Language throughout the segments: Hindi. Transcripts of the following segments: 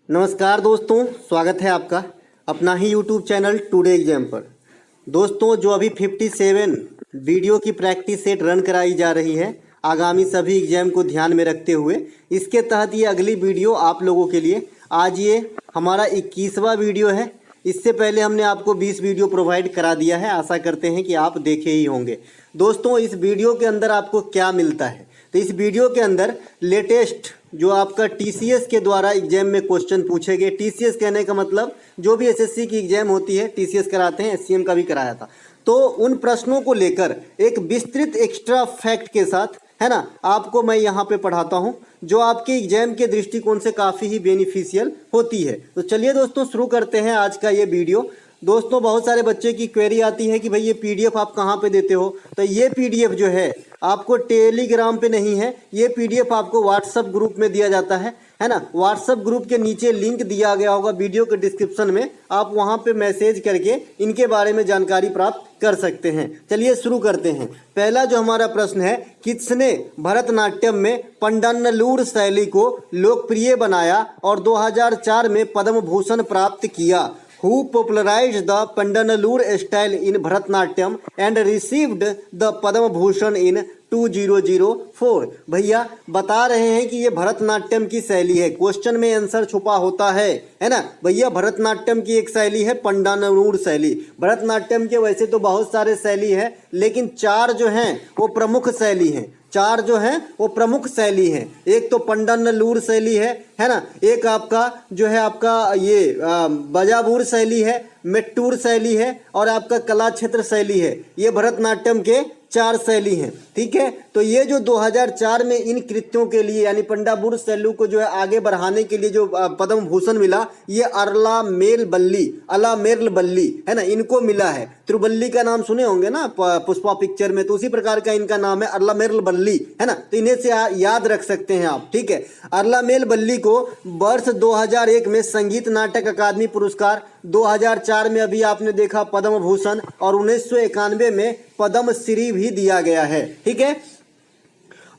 नमस्कार दोस्तों, स्वागत है आपका अपना ही यूट्यूब चैनल टुडे एग्जाम पर। दोस्तों, जो अभी 57 वीडियो की प्रैक्टिस सेट रन कराई जा रही है आगामी सभी एग्जाम को ध्यान में रखते हुए, इसके तहत ये अगली वीडियो आप लोगों के लिए आज ये हमारा 21वां वीडियो है। इससे पहले हमने आपको 20 वीडियो प्रोवाइड करा दिया है, आशा करते हैं कि आप देखे ही होंगे। दोस्तों, इस वीडियो के अंदर आपको क्या मिलता है, तो इस वीडियो के अंदर लेटेस्ट जो आपका टीसीएस के द्वारा एग्जाम में क्वेश्चन पूछे गए। टीसीएस कहने का मतलब जो भी एसएससी की एग्जाम होती है टीसीएस कराते हैं, एससीएम का भी कराया था, तो उन प्रश्नों को लेकर एक विस्तृत एक्स्ट्रा फैक्ट के साथ, है ना, आपको मैं यहाँ पे पढ़ाता हूँ जो आपके एग्जाम के दृष्टिकोण से काफ़ी ही बेनिफिशियल होती है। तो चलिए दोस्तों, शुरू करते हैं आज का ये वीडियो। दोस्तों, बहुत सारे बच्चे की क्वेरी आती है कि भाई ये पीडीएफ आप कहाँ पे देते हो, तो ये पीडीएफ जो है आपको टेलीग्राम पे नहीं है, ये पीडीएफ आपको व्हाट्सएप ग्रुप में दिया जाता है ना। व्हाट्सएप ग्रुप के नीचे लिंक दिया गया होगा वीडियो के डिस्क्रिप्शन में, आप वहाँ पे मैसेज करके इनके बारे में जानकारी प्राप्त कर सकते हैं। चलिए शुरू करते हैं। पहला जो हमारा प्रश्न है, किसने भरतनाट्यम में पंडान्नलूर शैली को लोकप्रिय बनाया और 2004 में पद्म भूषण प्राप्त किया? Who popularized the Pandanallur style in Bharatnatyam and received the Padma Bhushan in 2004? भैया बता रहे हैं कि ये भरतनाट्यम की शैली है। क्वेश्चन में आंसर छुपा होता है ना भैया। भरतनाट्यम की एक शैली है पंडान्नलूर शैली। भरतनाट्यम के वैसे तो बहुत सारे शैली है, लेकिन चार जो हैं वो प्रमुख शैली हैं। चार जो हैं वो प्रमुख शैली हैं। एक तो पंडान्नलूर शैली है ना। एक आपका जो है आपका ये बजाबूर शैली है, मेट्टूर शैली है और आपका कला क्षेत्र शैली है। ये भरतनाट्यम के चार शैली हैं, ठीक है। तो ये जो 2004 में इन कृत्यों के लिए यानी पंडाबूर शैली को जो है आगे बढ़ाने के लिए जो पद्म भूषण मिला, ये अलामेल बल्ली है ना, इनको मिला है। त्रिबल्ली का नाम सुने होंगे ना पुष्पा पिक्चर में, तो उसी प्रकार का इनका नाम है अलामेल बल्ली, है ना। तो इन्हें से याद रख सकते हैं आप, ठीक है। अलामेल बल्ली को वर्ष 2001 में संगीत नाटक अकादमी पुरस्कार, 2004 में अभी आपने देखा पद्म भूषण और 1991 में पद्म श्री भी दिया गया है, ठीक है।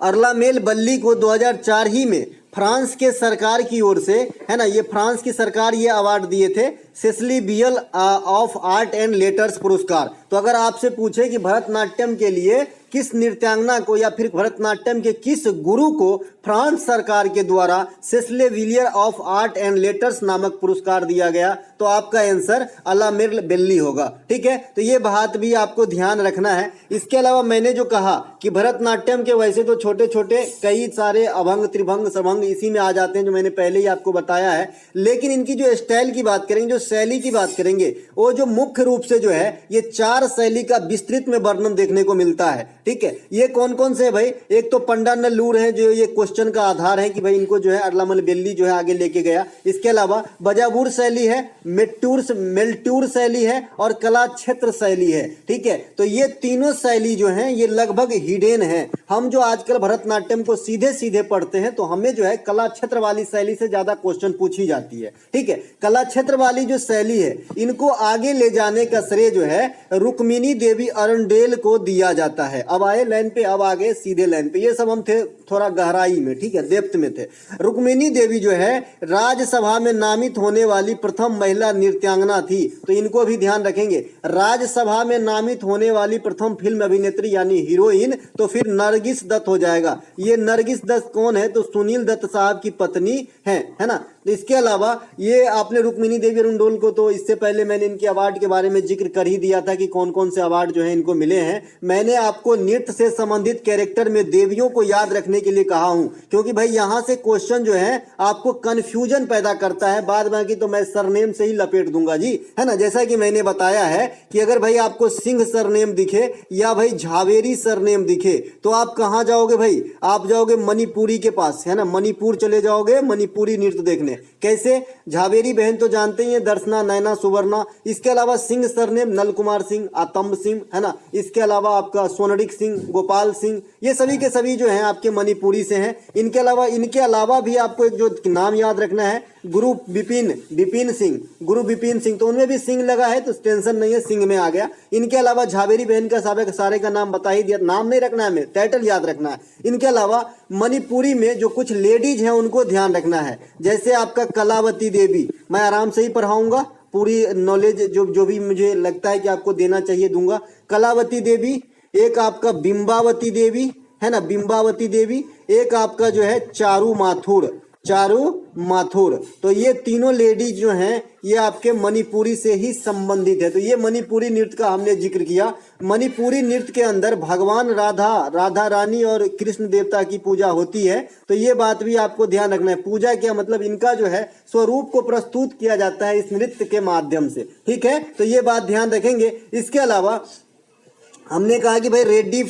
अलामेल बल्ली को 2004 ही में फ्रांस के सरकार की ओर से, है ना, ये फ्रांस की सरकार ये अवार्ड दिए थे, Cecily Beal of art and letters पुरस्कार। तो अगर आपसे पूछे कि भरतनाट्यम के लिए किस नृत्यांगना को या फिर भरतनाट्यम के किस गुरु को फ्रांस सरकार के द्वारा सेसिले विलियर ऑफ आर्ट एंड लेटर्स नामक पुरस्कार दिया गया, तो आपका आंसर अलामेल बल्ली होगा, ठीक है। तो ये बात भी आपको ध्यान रखना है। इसके अलावा मैंने जो कहा कि भरतनाट्यम के वैसे तो छोटे छोटे कई सारे अभंग, त्रिभंग, सबंग इसी में आ जाते हैं, जो मैंने पहले ही आपको बताया है, लेकिन इनकी जो स्टाइल की बात करेंगे, जो शैली की बात करेंगे, वो जो मुख्य रूप से जो है ये चार शैली का विस्तृत में वर्णन देखने को मिलता है, ठीक है। ये कौन कौन से है भाई? एक तो पंडान्नलूर है जो ये क्वेश्चन का आधार है कि भाई इनको जो है अलामेल बल्ली जो है आगे लेके गया। इसके अलावा बजाबूर शैली है, मेल्टूर शैली है और कला क्षेत्र शैली है, ठीक है। तो ये तीनों शैली जो हैं ये लगभग हिडन है। हम जो आजकल भरतनाट्यम को सीधे सीधे पढ़ते हैं तो हमें जो है कला क्षेत्र वाली शैली से ज्यादा क्वेश्चन पूछी जाती है, ठीक है। कला क्षेत्र वाली जो शैली है इनको आगे ले जाने का श्रेय जो है रुक्मिणी देवी अरंडेल को दिया जाता है। अब आए लाइन पे, अब आगे सीधे लाइन पे, ये सब हम थे थोड़ा गहराई में, ठीक है, डेप्थ में थे। रुक्मिणी देवी जो है राज्यसभा में नामित होने वाली प्रथम महिला नृत्यांगना थी, तो इनको भी ध्यान रखेंगे। राज्यसभा में नामित होने वाली प्रथम फिल्म अभिनेत्री यानी हीरोइन तो फिर नरगिस दत्त हो जाएगा। ये नरगिस दत्त कौन है? तो सुनील दत्त साहब की पत्नी है ना। इसके अलावा ये आपने रुक्मिणी देवी अरुंडोल को, तो इससे पहले मैंने इनके अवार्ड के बारे में जिक्र कर ही दिया था कि कौन कौन से अवार्ड जो है इनको मिले हैं। मैंने आपको नृत्य से संबंधित कैरेक्टर में देवियों को याद रखने के लिए कहा हूं, क्योंकि भाई यहां से क्वेश्चन जो है आपको कंफ्यूजन पैदा करता है। बाद बाकी तो मैं सरनेम से ही लपेट दूंगा जी, है ना। जैसा कि मैंने बताया है कि अगर भाई आपको सिंह सरनेम दिखे या भाई झावेरी सरनेम दिखे तो आप कहां जाओगे भाई? आप जाओगे मणिपुरी के पास, है ना, मणिपुर चले जाओगे मणिपुरी नृत्य देखने। कैसे? झावेरी बहन तो जानते ही हैं, दर्शना, नैना, सुवर्णा। इसके अलावा सिंह सरनेम नल कुमार सिंह, आतंब सिंह, है ना। इसके अलावा आपका सोनडिक सिंह, गोपाल सिंह, ये सभी के सभी जो हैं आपके मणिपुरी से हैं। इनके अलावा भी आपको एक जो नाम याद रखना है गुरु विपिन सिंह, तो उनमें भी सिंह लगा है तो टेंशन नहीं है, सिंह में आ गया। इनके अलावा झावेरी बहन का सारे का नाम बता ही दिया, नाम नहीं रखना है, हमें टाइटल याद रखना है। इनके अलावा मणिपुरी में जो कुछ लेडीज हैं उनको ध्यान रखना है, जैसे आपका कलावती देवी, मैं आराम से ही पढ़ाऊंगा, पूरी नॉलेज जो भी मुझे लगता है कि आपको देना चाहिए दूंगा। कलावती देवी, एक आपका बिंबावती देवी है ना, बिंबावती देवी, एक आपका जो है चारू माथुर, तो ये तीनों लेडीज जो हैं ये आपके मणिपुरी से ही संबंधित है। तो ये मणिपुरी नृत्य का हमने जिक्र किया। मणिपुरी नृत्य के अंदर भगवान राधा रानी और कृष्ण देवता की पूजा होती है, तो ये बात भी आपको ध्यान रखना है। पूजा क्या मतलब, इनका जो है स्वरूप को प्रस्तुत किया जाता है इस नृत्य के माध्यम से, ठीक है, तो ये बात ध्यान रखेंगे। इसके अलावा हमने कहा कि भाई रेड्डी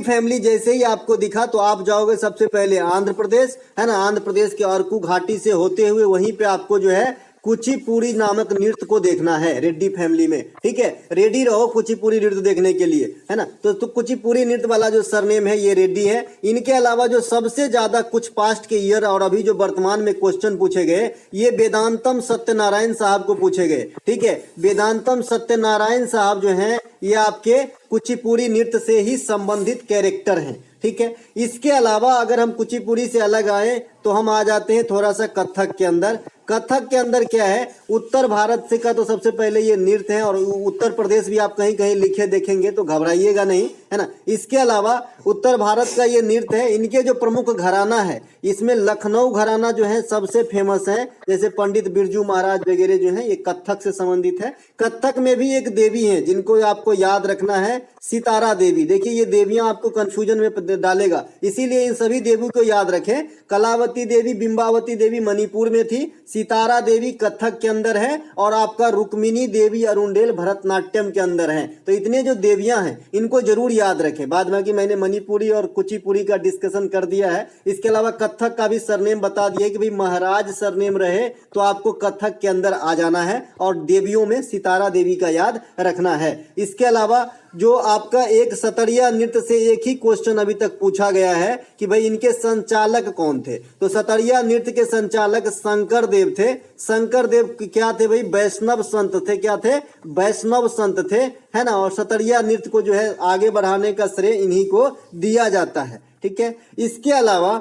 फैमिली जैसे ही आपको दिखा तो आप जाओगे सबसे पहले आंध्र प्रदेश, है ना, आंध्र प्रदेश के अरकू घाटी से होते हुए वहीं पे आपको जो है कुचिपुड़ी नामक नृत्य को देखना है रेड्डी फैमिली में, ठीक है, रेडी रहो कुचिपुड़ी नृत्य देखने के लिए, है ना। तो कुचिपुड़ी नृत्य वाला जो सरनेम है ये रेड्डी है। इनके अलावा जो सबसे ज्यादा कुछ पास्ट के ईयर और अभी जो वर्तमान में क्वेश्चन पूछे गए ये वेदांतम सत्यनारायण साहब को पूछे गए, ठीक है, वेदांतम सत्यनारायण साहब जो हैं ये आपके कुचिपुड़ी नृत्य से ही संबंधित कैरेक्टर हैं, ठीक है। इसके अलावा अगर हम कुचिपुड़ी से अलग आए तो हम आ जाते हैं थोड़ा सा कथक के अंदर। कथक के अंदर क्या है, उत्तर भारत से का तो सबसे पहले ये नृत्य है, और उत्तर प्रदेश भी आप कहीं कहीं लिखे देखेंगे तो घबराइएगा नहीं, है ना। इसके अलावा उत्तर भारत का ये नृत्य है। इनके जो प्रमुख घराना है इसमें लखनऊ घराना जो है सबसे फेमस है, जैसे पंडित बिरजू महाराज वगैरह जो है ये कथक से संबंधित है। कथक में भी एक देवी है जिनको आपको याद रखना है, सितारा देवी। देखिए ये देवियां आपको कंफ्यूजन में डालेगा, इसीलिए इन सभी देवियों को याद रखें। कलावती देवी, बिंबावती देवी मणिपुर में थी, सितारा देवी कथक के अंदर है, और आपका रुक्मिणी देवी अरुंडेल भरतनाट्यम के अंदर है। तो इतने जो देवियां हैं इनको जरूर याद रखें। बाद में कि मैंने मणिपुरी और कुचिपुड़ी का डिस्कशन कर दिया है। इसके अलावा कथक का भी सरनेम बता दिया कि भाई महाराज सरनेम रहे तो आपको कथक के अंदर आ जाना है, और देवियों में सितारा देवी का याद रखना है। इसके अलावा जो आपका एक सतरिया नृत्य से एक ही क्वेश्चन अभी तक पूछा गया है कि भाई इनके संचालक कौन थे, तो सतरिया नृत्य के संचालक शंकर देव थे। शंकर देव क्या थे भाई, वैष्णव संत थे, क्या थे, वैष्णव संत थे, है ना। और सतरिया नृत्य को जो है आगे बढ़ाने का श्रेय इन्हीं को दिया जाता है, ठीक है। इसके अलावा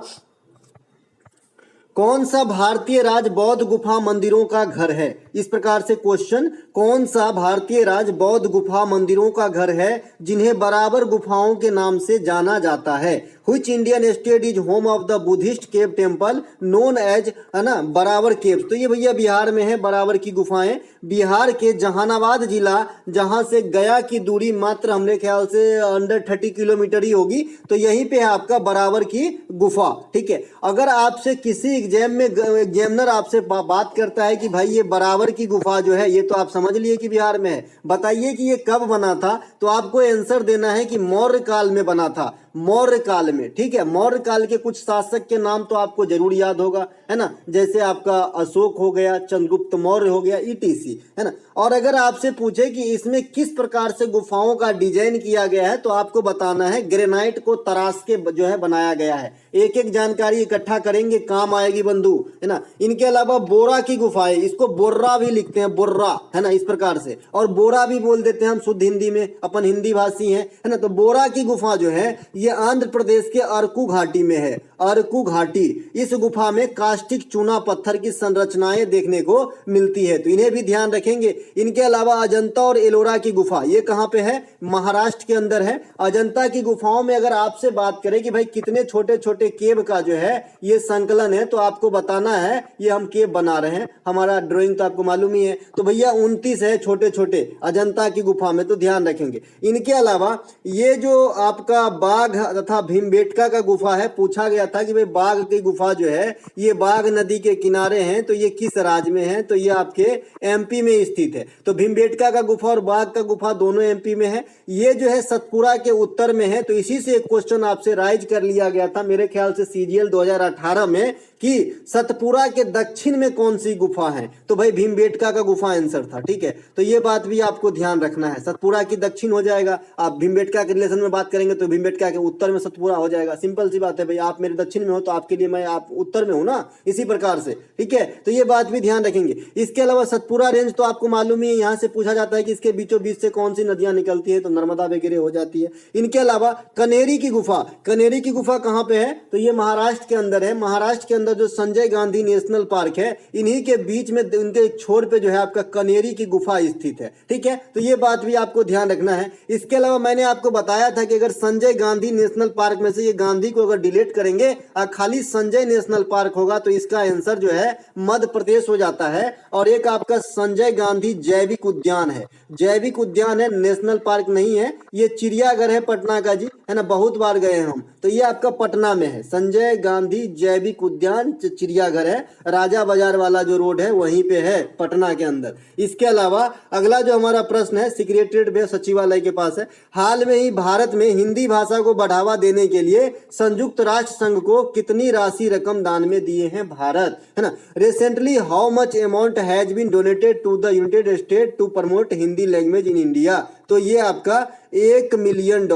कौन सा भारतीय राज्य बौद्ध गुफा मंदिरों का घर है, इस प्रकार से क्वेश्चन, कौन सा भारतीय राज्य बौद्ध गुफा मंदिरों का घर है जिन्हें बराबर गुफाओं के नाम से जाना जाता है। Which Indian state is home of the Buddhist cave temple known as, है ना, बराबर केव्स। तो ये भैया बिहार में है बराबर की गुफाएं। बिहार के जहानाबाद जिला, जहां से गया की दूरी मात्र हमने ख्याल से अंडर 30 किलोमीटर ही होगी, तो यहीं पे है आपका बराबर की गुफा, ठीक है। अगर आपसे किसी एग्जाम में एग्जामिनर आपसे बात करता है कि भाई ये बराबर की गुफा जो है ये तो आप समझ लिए कि बिहार में है, बताइए कि ये कब बना था, तो आपको आंसर देना है कि मौर्य काल में बना था, मौर्य काल में, ठीक है। मौर्य काल के कुछ शासक के नाम तो आपको जरूर याद होगा, है ना, जैसे आपका अशोक हो गया, चंद्रगुप्त मौर्य हो गया, ईटीसी, है ना। और अगर आपसे पूछे कि इसमें किस प्रकार से गुफाओं का डिजाइन किया गया है तो आपको बताना है ग्रेनाइट को तराश के जो है बनाया गया है। एक एक जानकारी इकट्ठा करेंगे काम आएगी बंधु, है ना। इनके अलावा बोरा की गुफाएं, इसको बोर्रा भी लिखते हैं, बोर्रा, है ना, इस प्रकार से, और बोरा भी बोल देते हैं हम शुद्ध हिंदी में, अपन हिंदी भाषी हैं, है ना। तो बोरा की गुफा जो है ये आंध्र प्रदेश के अरकू घाटी में है, अरकू घाटी। इस गुफा में कास्टिक चूना पत्थर की संरचनाएं देखने को मिलती है, तो इन्हें भी ध्यान रखेंगे। इनके अलावा अजंता और एलोरा की गुफा, ये कहाँ पे है, महाराष्ट्र के अंदर है। अजंता की गुफाओं में अगर आपसे बात करें कि भाई कितने छोटे छोटे केव का जो है ये संकलन है, तो आपको बताना है ये हम केव बना रहे हैं, हमारा ड्राइंग तो आपको मालूम ही है, तो भैया 29 है छोटे छोटे अजंता की गुफा में, तो ध्यान रखेंगे। इनके अलावा ये जो आपका बाघ तथा भीमबेटका का गुफा है, पूछा गया था कि भाई बाघ की गुफा जो है ये बाघ नदी के किनारे हैं, तो ये किस राज्य में है, तो ये आपके एमपी में स्थित है। तो भीमबेटका का गुफा और बाघ का गुफा दोनों एमपी में है। ये जो है सतपुरा के उत्तर में है, तो इसी से एक क्वेश्चन आपसे राइज कर लिया गया था मेरे ख्याल से सीजीएल 2018 में कि सतपुरा के दक्षिण में कौन सी गुफा है, तो भाई भीमबेटका का गुफा आंसर था। ठीक है, तो ये बात भी आपको ध्यान रखना है। सतपुरा की दक्षिण हो जाएगा, आप भीमबेटका के रिलेशन में बात करेंगे तो भीमबेटका के उत्तर में सतपुरा हो जाएगा। सिंपल सी बात है भाई, आप मेरे दक्षिण में हो तो आपके लिए मैं आप उत्तर में हूं ना, इसी प्रकार से। ठीक है, तो ये बात भी ध्यान रखेंगे। इसके अलावा सतपुरा रेंज तो आपको मालूम ही है, यहाँ से पूछा जाता है कि इसके बीचों बीच से कौन सी नदियां निकलती है, तो नर्मदा वगैरह हो जाती है। इनके अलावा कनेरी की गुफा, कनेरी की गुफा कहाँ पे है, तो ये महाराष्ट्र के अंदर है। महाराष्ट्र के अंदर जो संजय गांधी नेशनल पार्क है, इन्हीं के बीच में उनके छोर पे जो है आपका कनेरी की गुफा स्थित है। ठीक है, तो ये बात भी आपको ध्यान रखना है। इसके अलावा मैंने आपको बताया था कि अगर संजय गांधी नेशनल पार्क में से ये गांधी को अगर डिलीट करेंगे और खाली संजय नेशनल पार्क होगा तो इसका आंसर जो है मध्य प्रदेश हो जाता है। और एक आपका संजय गांधी जैविक उद्यान है, जैविक उद्यान है, नेशनल पार्क नहीं है। ये चिड़ियाघर है पटना का जी, है ना, बहुत बार गए हैं हम, तो ये आपका पटना में है। संजय गांधी जैविक उद्यान चिड़ियाघर है, राजा बाजार वाला जो रोड है वहीं पे है पटना के अंदर। इसके अलावा अगला जो हमारा प्रश्न है सेक्रेटरीट में सचिवालय के पास है, हाल में ही भारत में हिंदी भाषा को बढ़ावा देने के लिए संयुक्त राष्ट्र संघ को कितनी राशि रकम दान में दिए हैं भारत, है ना। Recently how much amount has been donated to the United State to promote Hindi language in India, तो ये आपका $1 मिलियन,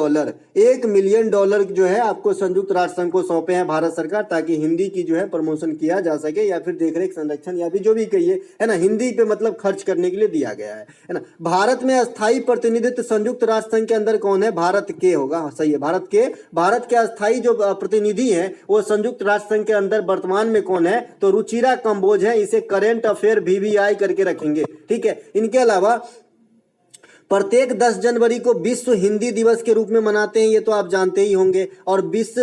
$1 मिलियन जो है आपको संयुक्त राष्ट्र संघ को सौंपे हैं भारत सरकार, ताकि हिंदी की जो है प्रमोशन किया जा सके या फिर देखरेख संरक्षण या फिर जो भी कहिए, है ना, हिंदी पे मतलब खर्च करने के लिए दिया गया है ना। भारत में अस्थायी प्रतिनिधित्व संयुक्त राष्ट्र संघ के अंदर कौन है, भारत के होगा, सही है, भारत के अस्थायी जो प्रतिनिधि हैं वो संयुक्त राष्ट्र संघ के अंदर वर्तमान में कौन है, तो रुचिरा कंबोज है। इसे करेंट अफेयर VVI करके रखेंगे। ठीक है, इनके अलावा प्रत्येक 10 जनवरी को विश्व हिंदी दिवस के रूप में मनाते हैं, ये तो आप जानते ही होंगे। और विश्व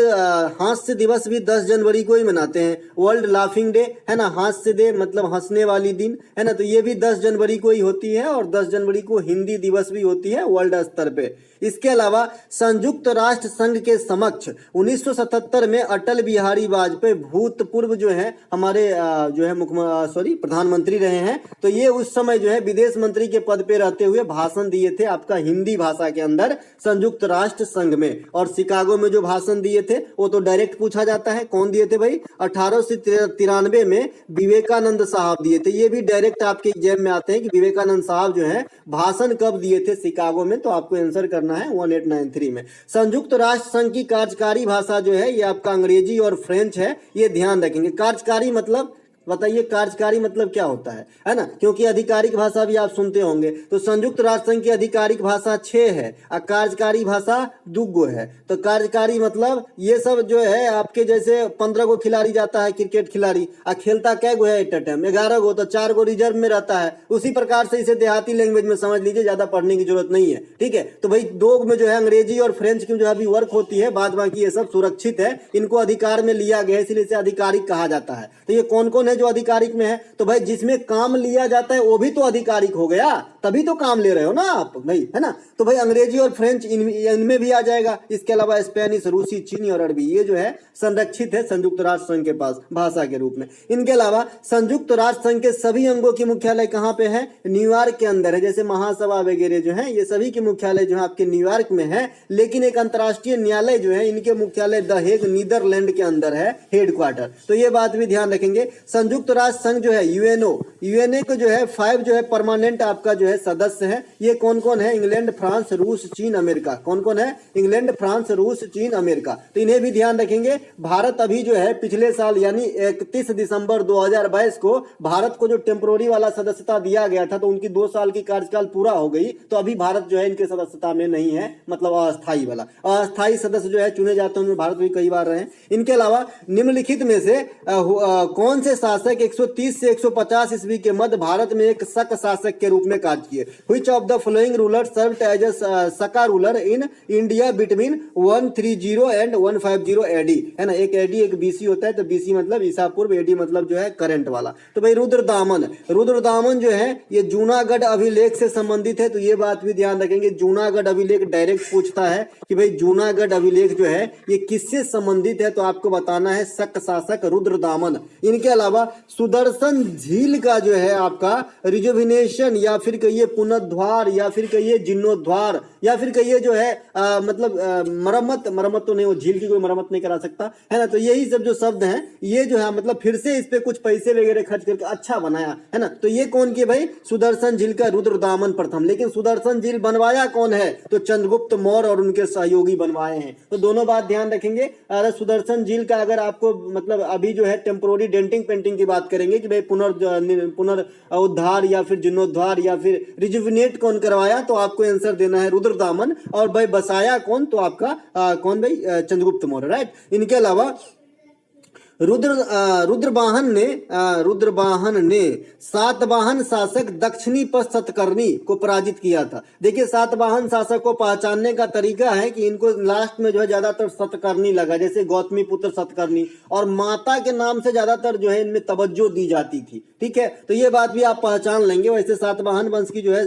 हास्य दिवस भी 10 जनवरी को ही मनाते हैं, वर्ल्ड लाफिंग डे, है ना, हास्य डे मतलब हंसने वाली दिन, है ना, तो ये भी 10 जनवरी को ही होती है। और 10 जनवरी को हिंदी दिवस भी होती है वर्ल्ड स्तर पे। इसके अलावा संयुक्त राष्ट्र संघ के समक्ष 1977 में अटल बिहारी वाजपेयी भूतपूर्व जो है हमारे जो है प्रधानमंत्री रहे हैं, तो ये उस समय जो है विदेश मंत्री के पद पे रहते हुए भाषण दिए थे आपका हिंदी भाषा के अंदर संयुक्त राष्ट्र संघ में। और शिकागो में जो भाषण दिए थे वो तो डायरेक्ट पूछा जाता है, कौन दिए थे भाई, 1893 में विवेकानंद साहब दिए थे। ये भी डायरेक्ट आपके एग्जाम में आते हैं कि विवेकानंद साहब जो है भाषण कब दिए थे, शिकागो में, तो आपको आंसर करना है 1893 में। संयुक्त राष्ट्र संघ की कार्यकारी भाषा जो है ये आपका अंग्रेजी और फ्रेंच है, ये ध्यान रखेंगे। कार्यकारी मतलब बताइए, कार्यकारी मतलब क्या होता है ना, क्योंकि आधिकारिक भाषा भी आप सुनते होंगे। तो संयुक्त राष्ट्र संघ की आधिकारिक भाषा 6 है और कार्यकारी भाषा 2 है। तो कार्यकारी मतलब ये सब जो है आपके जैसे 15 गो खिलाड़ी जाता है क्रिकेट खिलाड़ी और खेलता कै गो है एट अ टाइम, 11 गो, तो 4 गो रिजर्व में रहता है। उसी प्रकार से इसे देहाती लैंग्वेज में समझ लीजिए, ज्यादा पढ़ने की जरूरत नहीं है। ठीक है, तो भाई 2 में जो है अंग्रेजी और फ्रेंच की जो अभी वर्क होती है, बाद बाकी ये सब सुरक्षित है, इनको अधिकार में लिया गया है, इसलिए इसे आधिकारिक कहा जाता है। तो ये कौन कौन है जो आधिकारिक में है, तो भाई जिसमें काम लिया जाता है वो भी तो आधिकारिक हो गया, तभी तो काम ले रहे हो ना आप भाई, है ना। तो भाई अंग्रेजी और फ्रेंच इनमें भी आ जाएगा। इसके अलावा स्पेनिश, रूसी, चीनी और अरबी ये जो है संरक्षित है संयुक्त राष्ट्र संघ के पास भाषा के रूप में। इनके अलावा संयुक्त राष्ट्र संघ के सभी अंगों की मुख्यालय कहाँ पे है, न्यूयॉर्क के अंदर है। जैसे महासभा वगैरह जो है ये सभी की मुख्यालय जो है आपके न्यूयॉर्क में है, लेकिन एक अंतर्राष्ट्रीय न्यायालय जो है इनके मुख्यालय द हेग नीदरलैंड के अंदर है, हेडक्वार्टर। तो ये बात भी ध्यान रखेंगे। संयुक्त राष्ट्र संघ जो है यूएनओ को जो है 5 जो है परमानेंट आपका जो है सदस्य है। ये कौन कौन है, इंग्लैंड, फ्रांस, रूस, चीन, अमेरिका। कौन कौन है, इंग्लैंड, फ्रांस, रूस, चीन, अमेरिका। तो इन्हें भी ध्यान रखेंगे। भारत अभी जो है पिछले साल यानी 31 दिसंबर 2022 को भारत को जो टेम्पोररी वाला सदस्यता दिया गया था, तो उनकी 2 साल की कार्यकाल पूरा हो गई, तो अभी भारत जो है इनके सदस्यता में नहीं है, मतलब अस्थायी वाला। अस्थायी सदस्य जो है चुने जाते हैं, भारत भी कई बार रहे। इनके अलावा निम्नलिखित में से कौन से शासक 130 से 150 ईस्वी के मध्य भारत में एक शक शासक के रूप में कार्य किए। Which of the following ruler served as a Shaka ruler in India between 130 and 150 AD, है ना। एक एडी एक बीसी होता है, तो बीसी मतलब ईसा पूर्व, एडी मतलब जो है करंट वाला। तो भाई रुद्रदामन जो है ये जूनागढ़ अभिलेख से संबंधित है, तो ये बात भी ध्यान रखेंगे। जूनागढ़ अभिलेख डायरेक्ट पूछता है कि भाई जूनागढ़ अभिलेख जो है ये किससे संबंधित है, तो आपको बताना है शक शासक रुद्रदामन। इनके अलावा सुदर्शन झील का जो है आपका रिजुविनेशन, या फिर कहिए पुनर्द्वार, या फिर कहिए जीर्णोद्वार, या फिर कहिए जो है मरम्मत तो नहीं, वो झील की कोई मरम्मत नहीं करा सकता है ना। तो यही सब जो शब्द हैं ये जो है मतलब फिर से इस पे कुछ पैसे वगैरह खर्च करके अच्छा बनाया है ना। तो ये कौन किए भाई? सुदर्शन झील का रुद्रदामन प्रथम। लेकिन सुदर्शन झील बनवाया कौन है? तो चंद्रगुप्त मौर्य और उनके सहयोगी बनवाए हैं। तो दोनों बात ध्यान रखेंगे। अगर सुदर्शन झील का अगर आपको मतलब अभी जो है टेम्पोररी डेंटिंग पेंटिंग की बात करेंगे कि भाई पुनरुद्धार या फिर जीर्णोद्धार या फिर रिजुविनेट कौन करवाया, तो आपको आंसर देना है रुद्रदामन। और भाई बसाया कौन? तो आपका कौन भाई? चंद्रगुप्त मौर्य, राइट। इनके अलावा रुद्रवाहन ने सातवाहन शासक दक्षिणीपथ सतकर्णी को पराजित किया था। देखिए सातवाहन शासक को पहचानने का तरीका है कि इनको लास्ट में जो है ज्यादातर सतकर्णी लगा, जैसे गौतमी पुत्र सतकर्णी, और माता के नाम से ज्यादातर जो है इनमें तवज्जो दी जाती थी। ठीक है, तो ये बात भी आप पहचान लेंगे। वैसे सातवाहन वंश की जो है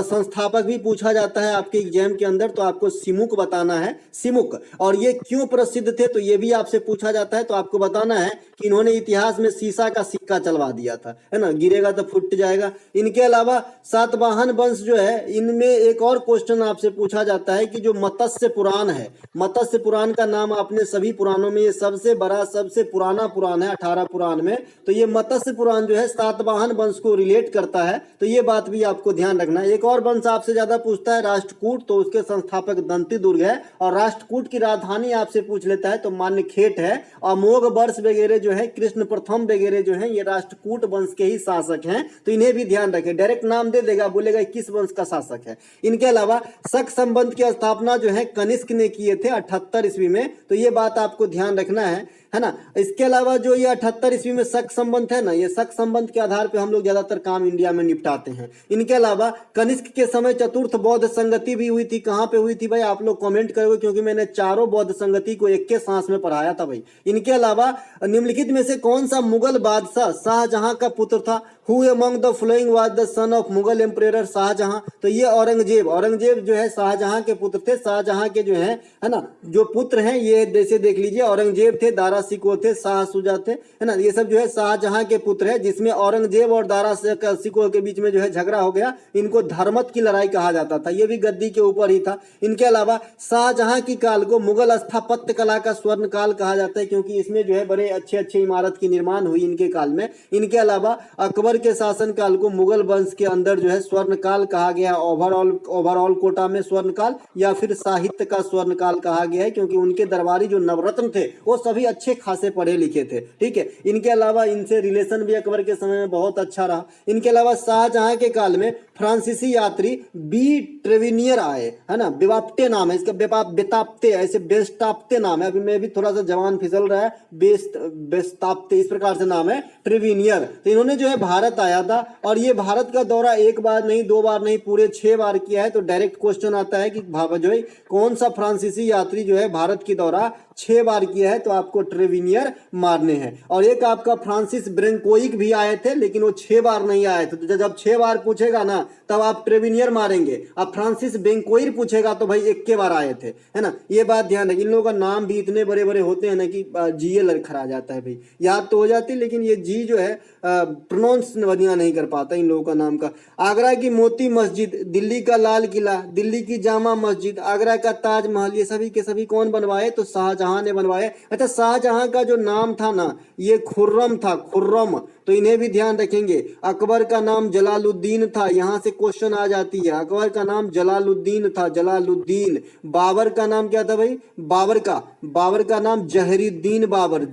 संस्थापक भी पूछा जाता है आपके एग्जाम के अंदर, तो आपको सिमुक बताना है, सिमुक। और ये क्यों प्रसिद्ध थे तो ये भी आपसे पूछा जाता है। तो आपको बताना है कि इन्होंने इतिहास में सीसा का सिक्का चलवा दिया था, है ना, गिरेगा तो फूट जाएगा। इनके अलावा सातवाहन वंश जो है, इनमें एक और क्वेश्चन आपसे पूछा जाता है कि जो मत्स्य पुराण है, मत्स्य पुराण का नाम आपने सभी पुराणों में, ये सबसे बड़ा सबसे पुराना पुराण है 18 पुराण में। तो ये मत्स्य पुराण जो है सातवाहन वंश को रिलेट करता है। तो ये बात भी आपको ध्यान रखना है। एक और वंश आपसे ज्यादा पूछता है राष्ट्रकूट, तो उसके संस्थापक दंती दुर्ग है। और राष्ट्रकूट की राजधानी आपसे पूछ लेता है तो मान्यखेट है। अमोघ वर्ष वगैरह जो है, कृष्ण प्रथम वगैरह जो है, ये राष्ट्रकूट वंश के ही शासक हैं। तो इन्हें भी ध्यान रखें। डायरेक्ट नाम दे देगा, बोलेगा किस वंश का शासक है। इनके अलावा शक संबंध की स्थापना जो है कनिष्क ने किए थे 78 ईस्वी में। तो ये बात आपको ध्यान रखना है ना। इसके अलावा जो ये 78 ईस्वी में शक संबंध है ना, ये शक संबंध के आधार पे हम लोग ज्यादातर काम इंडिया में निपटाते हैं। इनके अलावा कनिष्क के समय चतुर्थ बौद्ध संगति भी हुई थी। कहाँ पे हुई थी भाई? आप लोग कमेंट करोगे, क्योंकि मैंने चारों बौद्ध संगति को एक के सांस में पढ़ाया था भाई। इनके अलावा निम्नलिखित में से कौन सा मुगल बादशाह शाहजहां का पुत्र था? Who among the following was the son of Mughal emperor Shahjahan? तो ये औरंगजेब जो है शाहजहां के पुत्र थे। शाहजहां के जो है ना, जो पुत्र हैं ये जैसे देख लीजिए, औरंगजेब थे, दारा सिको थे, शाह सुजा थे, है ना। ये सब जो है शाहजहां के पुत्र है, जिसमें औरंगजेब और दारा सिको के बीच में जो है झगड़ा हो गया। इनको धर्मत की लड़ाई कहा जाता था। ये भी गद्दी के ऊपर ही था। इनके अलावा शाहजहां की काल को मुगल स्थापत्य कला का स्वर्ण काल कहा जाता है, क्योंकि इसमें जो है बड़े अच्छे अच्छे इमारत की निर्माण हुई इनके काल में। इनके अलावा अकबर के शासन काल को मुगल वंश के अंदर जो है स्वर्ण काल कहा गया। ओवरऑल कोटा में स्वर्ण काल या फिर साहित्य का स्वर्ण काल कहा गया है, क्योंकि उनके दरबारी जो नवरत्न थे वो सभी अच्छे खासे पढ़े लिखे थे। ठीक है, इनके अलावा इनसे रिलेशन भी अकबर के समय में बहुत अच्छा रहा। इनके अलावा शाहजहां के काल में फ्रांसीसी यात्री बी ट्रेविनियर आए, है ना। बेवाप्टे नाम है इसका, बेताप्ते, ऐसे बेस्टाप्ते नाम है। अभी मैं भी थोड़ा सा जवान फिसल रहा है, बेस्ताप्ते इस प्रकार से नाम है, ट्रेविनियर। तो इन्होंने जो है भारत आया था, और ये भारत का दौरा एक बार नहीं, दो बार नहीं, पूरे 6 बार किया है। तो डायरेक्ट क्वेश्चन आता है कि जो है कौन सा फ्रांसीसी यात्री जो है भारत की दौरा 6 बार किया है? तो आपको ट्रेविनियर मारने हैं। और एक आपका फ्रांसिस ब्रेंकोइक भी आए थे, लेकिन वो 6 बार नहीं आए थे। तो जब 6 बार पूछेगा ना तब आप ट्रेविनियर मारेंगे। अब फ्रांसिस ब्रेंकोइक पूछेगा तो भाई 1 बार आए थे, है ना। ये बात ध्यान रखिए। इन लोगों का नाम भी इतने बड़े बड़े होते हैं ना कि जीए लड़खड़ा जाता है भाई। याद तो हो जाती, लेकिन ये जी जो है प्रोनाउंस बढ़िया नहीं कर पाता इन लोगों का नाम का। आगरा की मोती मस्जिद, दिल्ली का लाल किला, दिल्ली की जामा मस्जिद, आगरा का ताजमहल, ये सभी के सभी कौन बनवाए? तो शाहजहां ने बनवाए। अच्छा, शाहजहां का जो नाम था ना ये खुर्रम था, खुर्रम। तो इन्हें भी ध्यान रखेंगे। अकबर का नाम जलालुद्दीन था, यहां से क्वेश्चन आ जाती है। अकबर का नाम जलालुद्दीन था, जलालुद्दीन। बाबर का नाम क्या था भाई? बाबर का नाम जहरुद्दीन बाबर,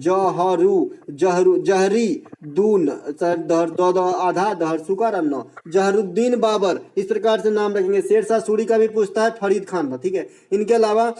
जहरी दून आधा दहरसू का रन्ना, जहरुद्दीन बाबर, इस प्रकार से नाम रखेंगे। शेरशाह सूरी का भी पूछता है, फरीद खान था। ठीक है, इनके अलावा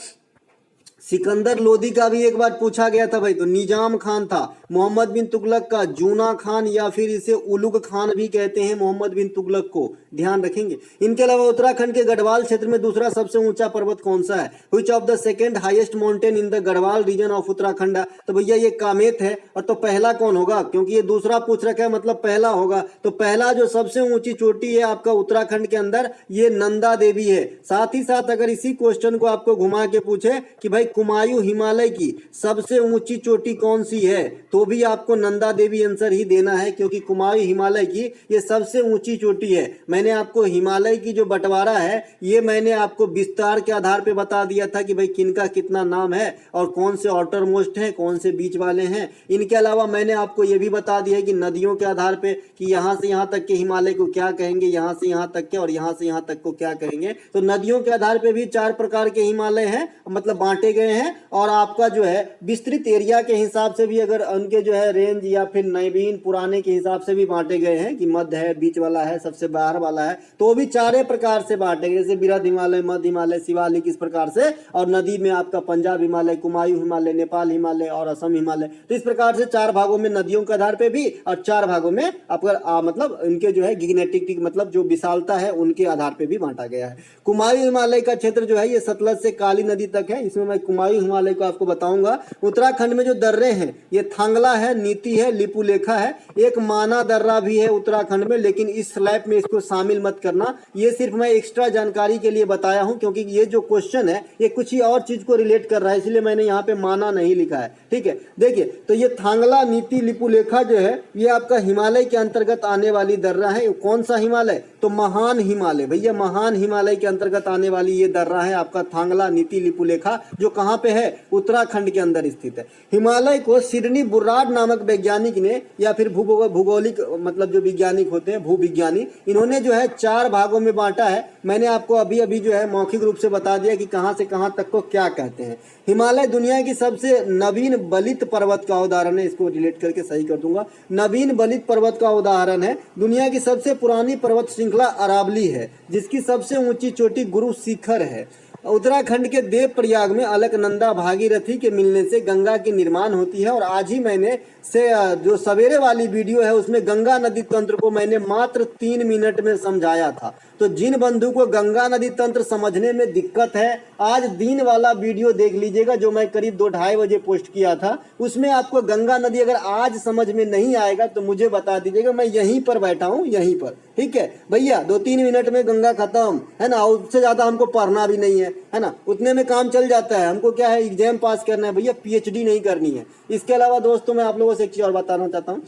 सिकंदर लोदी का भी एक बार पूछा गया था भाई, तो निजाम खान था। मोहम्मद बिन तुगलक का जूना खान, या फिर इसे उलुग खान भी कहते हैं मोहम्मद बिन तुगलक को, ध्यान रखेंगे। इनके अलावा उत्तराखंड के गढ़वाल क्षेत्र में दूसरा सबसे ऊंचा पर्वत कौन सा है? Which of the second highest mountain in the Garhwal region of Uttarakhand? तो भैया ये कामेत है। और तो पहला कौन होगा, क्योंकि ये दूसरा पूछ रखा है मतलब पहला होगा। तो पहला जो सबसे ऊंची चोटी है आपका उत्तराखंड के अंदर, ये नंदा देवी है। साथ ही साथ अगर इसी क्वेश्चन को आपको घुमा के पूछे कि भाई कुमायूं हिमालय की सबसे ऊंची चोटी कौन सी है, तो भी आपको नंदा देवी आंसर ही देना है, क्योंकि कुमायूं हिमालय की ये सबसे ऊंची चोटी है। मैंने आपको हिमालय की जो बंटवारा है ये मैंने आपको विस्तार के आधार पे बता दिया था कि भाई किनका कितना नाम है और कौन से आउटर मोस्ट हैं, कौन से बीच वाले हैं। इनके अलावा मैंने आपको ये भी बता दिया है कि नदियों के आधार पे कि यहाँ से यहाँ तक के हिमालय को क्या कहेंगे, यहाँ से यहाँ तक के और यहाँ से यहाँ तक को क्या कहेंगे। तो नदियों के आधार पे भी 4 प्रकार के हिमालय हैं, मतलब बांटे गए हैं। और आपका जो है विस्तृत एरिया के हिसाब से भी अगर उनके जो है रेंज या फिर नवीन पुराने के हिसाब से भी बांटे गए हैं कि मध्य है, बीच वाला है, सबसे बाहर वाला है, तो भी 4 प्रकार से बांटे गए, जैसे बृहद हिमालय, मध्य हिमालय, शिवालिक, इस प्रकार से। और नदी में आपका पंजाब हिमालय, कुमायूं हिमालय, नेपाल हिमालय और असम हिमालय। तो इस प्रकार से 4 भागों में नदियों के आधार पे भी और 4 भागों में आपका मतलब इनके जो है गिग्नेटिक मतलब जो विशालता है उनके आधार पे भी बांटा गया है। कुमायूं हिमालय का क्षेत्र जो है ये सतलज से काली नदी तक है। इसमें मैं कुमायूं हिमालय को आपको बताऊंगा। उत्तराखंड में जो दर्रे हैं ये थांगला है, नीति है, लिपुलेखा है, एक माना दर्रा भी है उत्तराखंड में, लेकिन इस स्लैब में इसको शामिल मत करना। ये सिर्फ मैं एक्स्ट्रा जानकारी के लिए बताया हूं, क्योंकि ये जो क्वेश्चन है ये कुछ ही और चीज को रिलेट कर रहा है, इसलिए मैंने यहाँ पे माना नहीं लिखा है। ठीक है, देखिए तो ये थांगला, नीति, लिपुलेखा जो है ये आपका हिमालय के अंतर्गत आने वाली दर्रा है। कौन सा हिमालय? तो महान हिमालय, भैया महान हिमालय के अंतर्गत आने वाली ये दर्रा है आपका थांगला, नीति, लिपुलेखा, जो कहाँ पे है? उत्तराखंड के अंदर स्थित है। हिमालय को सिडनी बुर्राड नामक वैज्ञानिक ने या फिर भूगोलिक मतलब जो वैज्ञानिक होते हैं, भूविज्ञानी, इन्होंने जो है 4 भागों में बांटा है। मैंने आपको अभी अभी जो है मौखिक रूप से बता दिया कि कहां से कहां तक को क्या कहते हैं। हिमालय दुनिया की सबसे नवीन बलित पर्वत का उदाहरण है, इसको रिलेट करके सही कर दूंगा। नवीन बलित पर्वत का उदाहरण है। दुनिया की सबसे पुरानी पर्वत श्रृंखला अरावली है, जिसकी सबसे ऊंची चोटी गुरु शिखर है। उत्तराखंड के देवप्रयाग में अलकनंदा भागीरथी के मिलने से गंगा की निर्माण होती है। और आज ही मैंने से जो सवेरे वाली वीडियो है उसमें गंगा नदी तंत्र को मैंने मात्र 3 मिनट में समझाया था। तो जिन बंधु को गंगा नदी तंत्र समझने में दिक्कत है, आज दिन वाला वीडियो देख लीजिएगा जो मैं करीब 2-2:30 बजे पोस्ट किया था। उसमें आपको गंगा नदी अगर आज समझ में नहीं आएगा तो मुझे बता दीजिएगा, मैं यहीं पर बैठा हूँ, यहीं पर। ठीक है भैया, 2-3 मिनट में गंगा खत्म है ना, उससे ज्यादा हमको पढ़ना भी नहीं है ना, उतने में काम चल जाता है। हमको क्या है, एग्जाम पास करना है भैया, PhD नहीं करनी है। इसके अलावा दोस्तों मैं आप लोगों से एक चीज और बताना चाहता हूँ।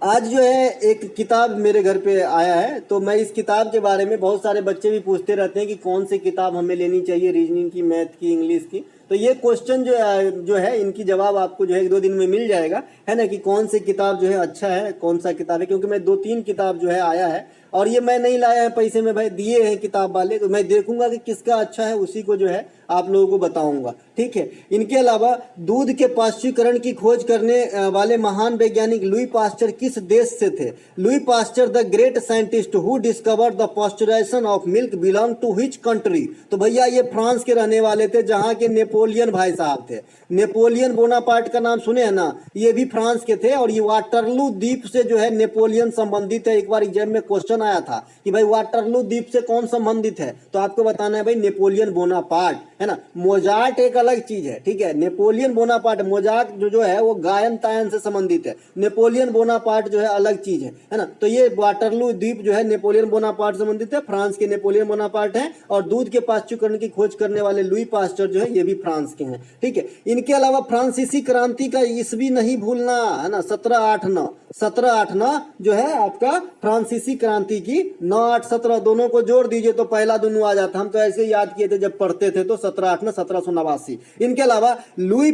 आज जो है एक किताब मेरे घर पे आया है, तो मैं इस किताब के बारे में, बहुत सारे बच्चे भी पूछते रहते हैं कि कौन सी किताब हमें लेनी चाहिए, रीजनिंग की, मैथ की, इंग्लिश की। तो ये क्वेश्चन जो है इनकी जवाब आपको जो है 1-2 दिन में मिल जाएगा, है ना, कि कौन सी किताब जो है अच्छा है, कौन सा किताब है। क्योंकि मैं 2-3 किताब जो है आया है, और ये मैं नहीं लाया है पैसे में, भाई दिए हैं किताब वाले, तो मैं देखूंगा कि किसका अच्छा है, उसी को जो है आप लोगों को बताऊंगा। ठीक है, इनके अलावा दूध के पाश्चुरीकरण की खोज करने वाले महान वैज्ञानिक लुई पास्चर किस देश से थे? Louis Pasteur the great scientist who discovered the pasteurization of milk belong to which country? तो भैया ये फ्रांस के रहने वाले थे, जहां के नेपोलियन भाई साहब थे। नेपोलियन बोनापार्ट का नाम सुने हैं ना, ये भी फ्रांस के थे। और ये वाटरलू द्वीप से जो है नेपोलियन संबंधित है। एक बार एग्जाम में क्वेश्चन आया था कि भाई वाटरलू द्वीप से कौन संबंधित है, तो आपको बताना है भाई नेपोलियन बोनापार्ट, है ना। मोजार्ट एक अलग चीज है, ठीक है। नेपोलियन बोनापार्ट, मोजार्ट जो है वो गायन तायन से संबंधित है, नेपोलियन बोनापार्ट जो है अलग चीज है ना। तो ये वाटरलू द्वीप जो है नेपोलियन बोनापार्ट से संबंधित है, फ्रांस के नेपोलियन बोनापार्ट है। और दूध के पाश्चुरीकरण की खोज करने वाले लुई पास्चर जो है ये भी फ्रांस के हैं, ठीक है। इनके अलावा फ्रांसीसी क्रांति का ईस्वी नहीं भूलना, है ना, 1789 जो है आपका फ्रांसीसी क्रांति की, 9-8-17 दोनों को जोड़ दीजिए तो पहला दोनों आ जाता। हम तो ऐसे याद किए थे जब पढ़ते थे, तो 1789 इनके अलावा लुई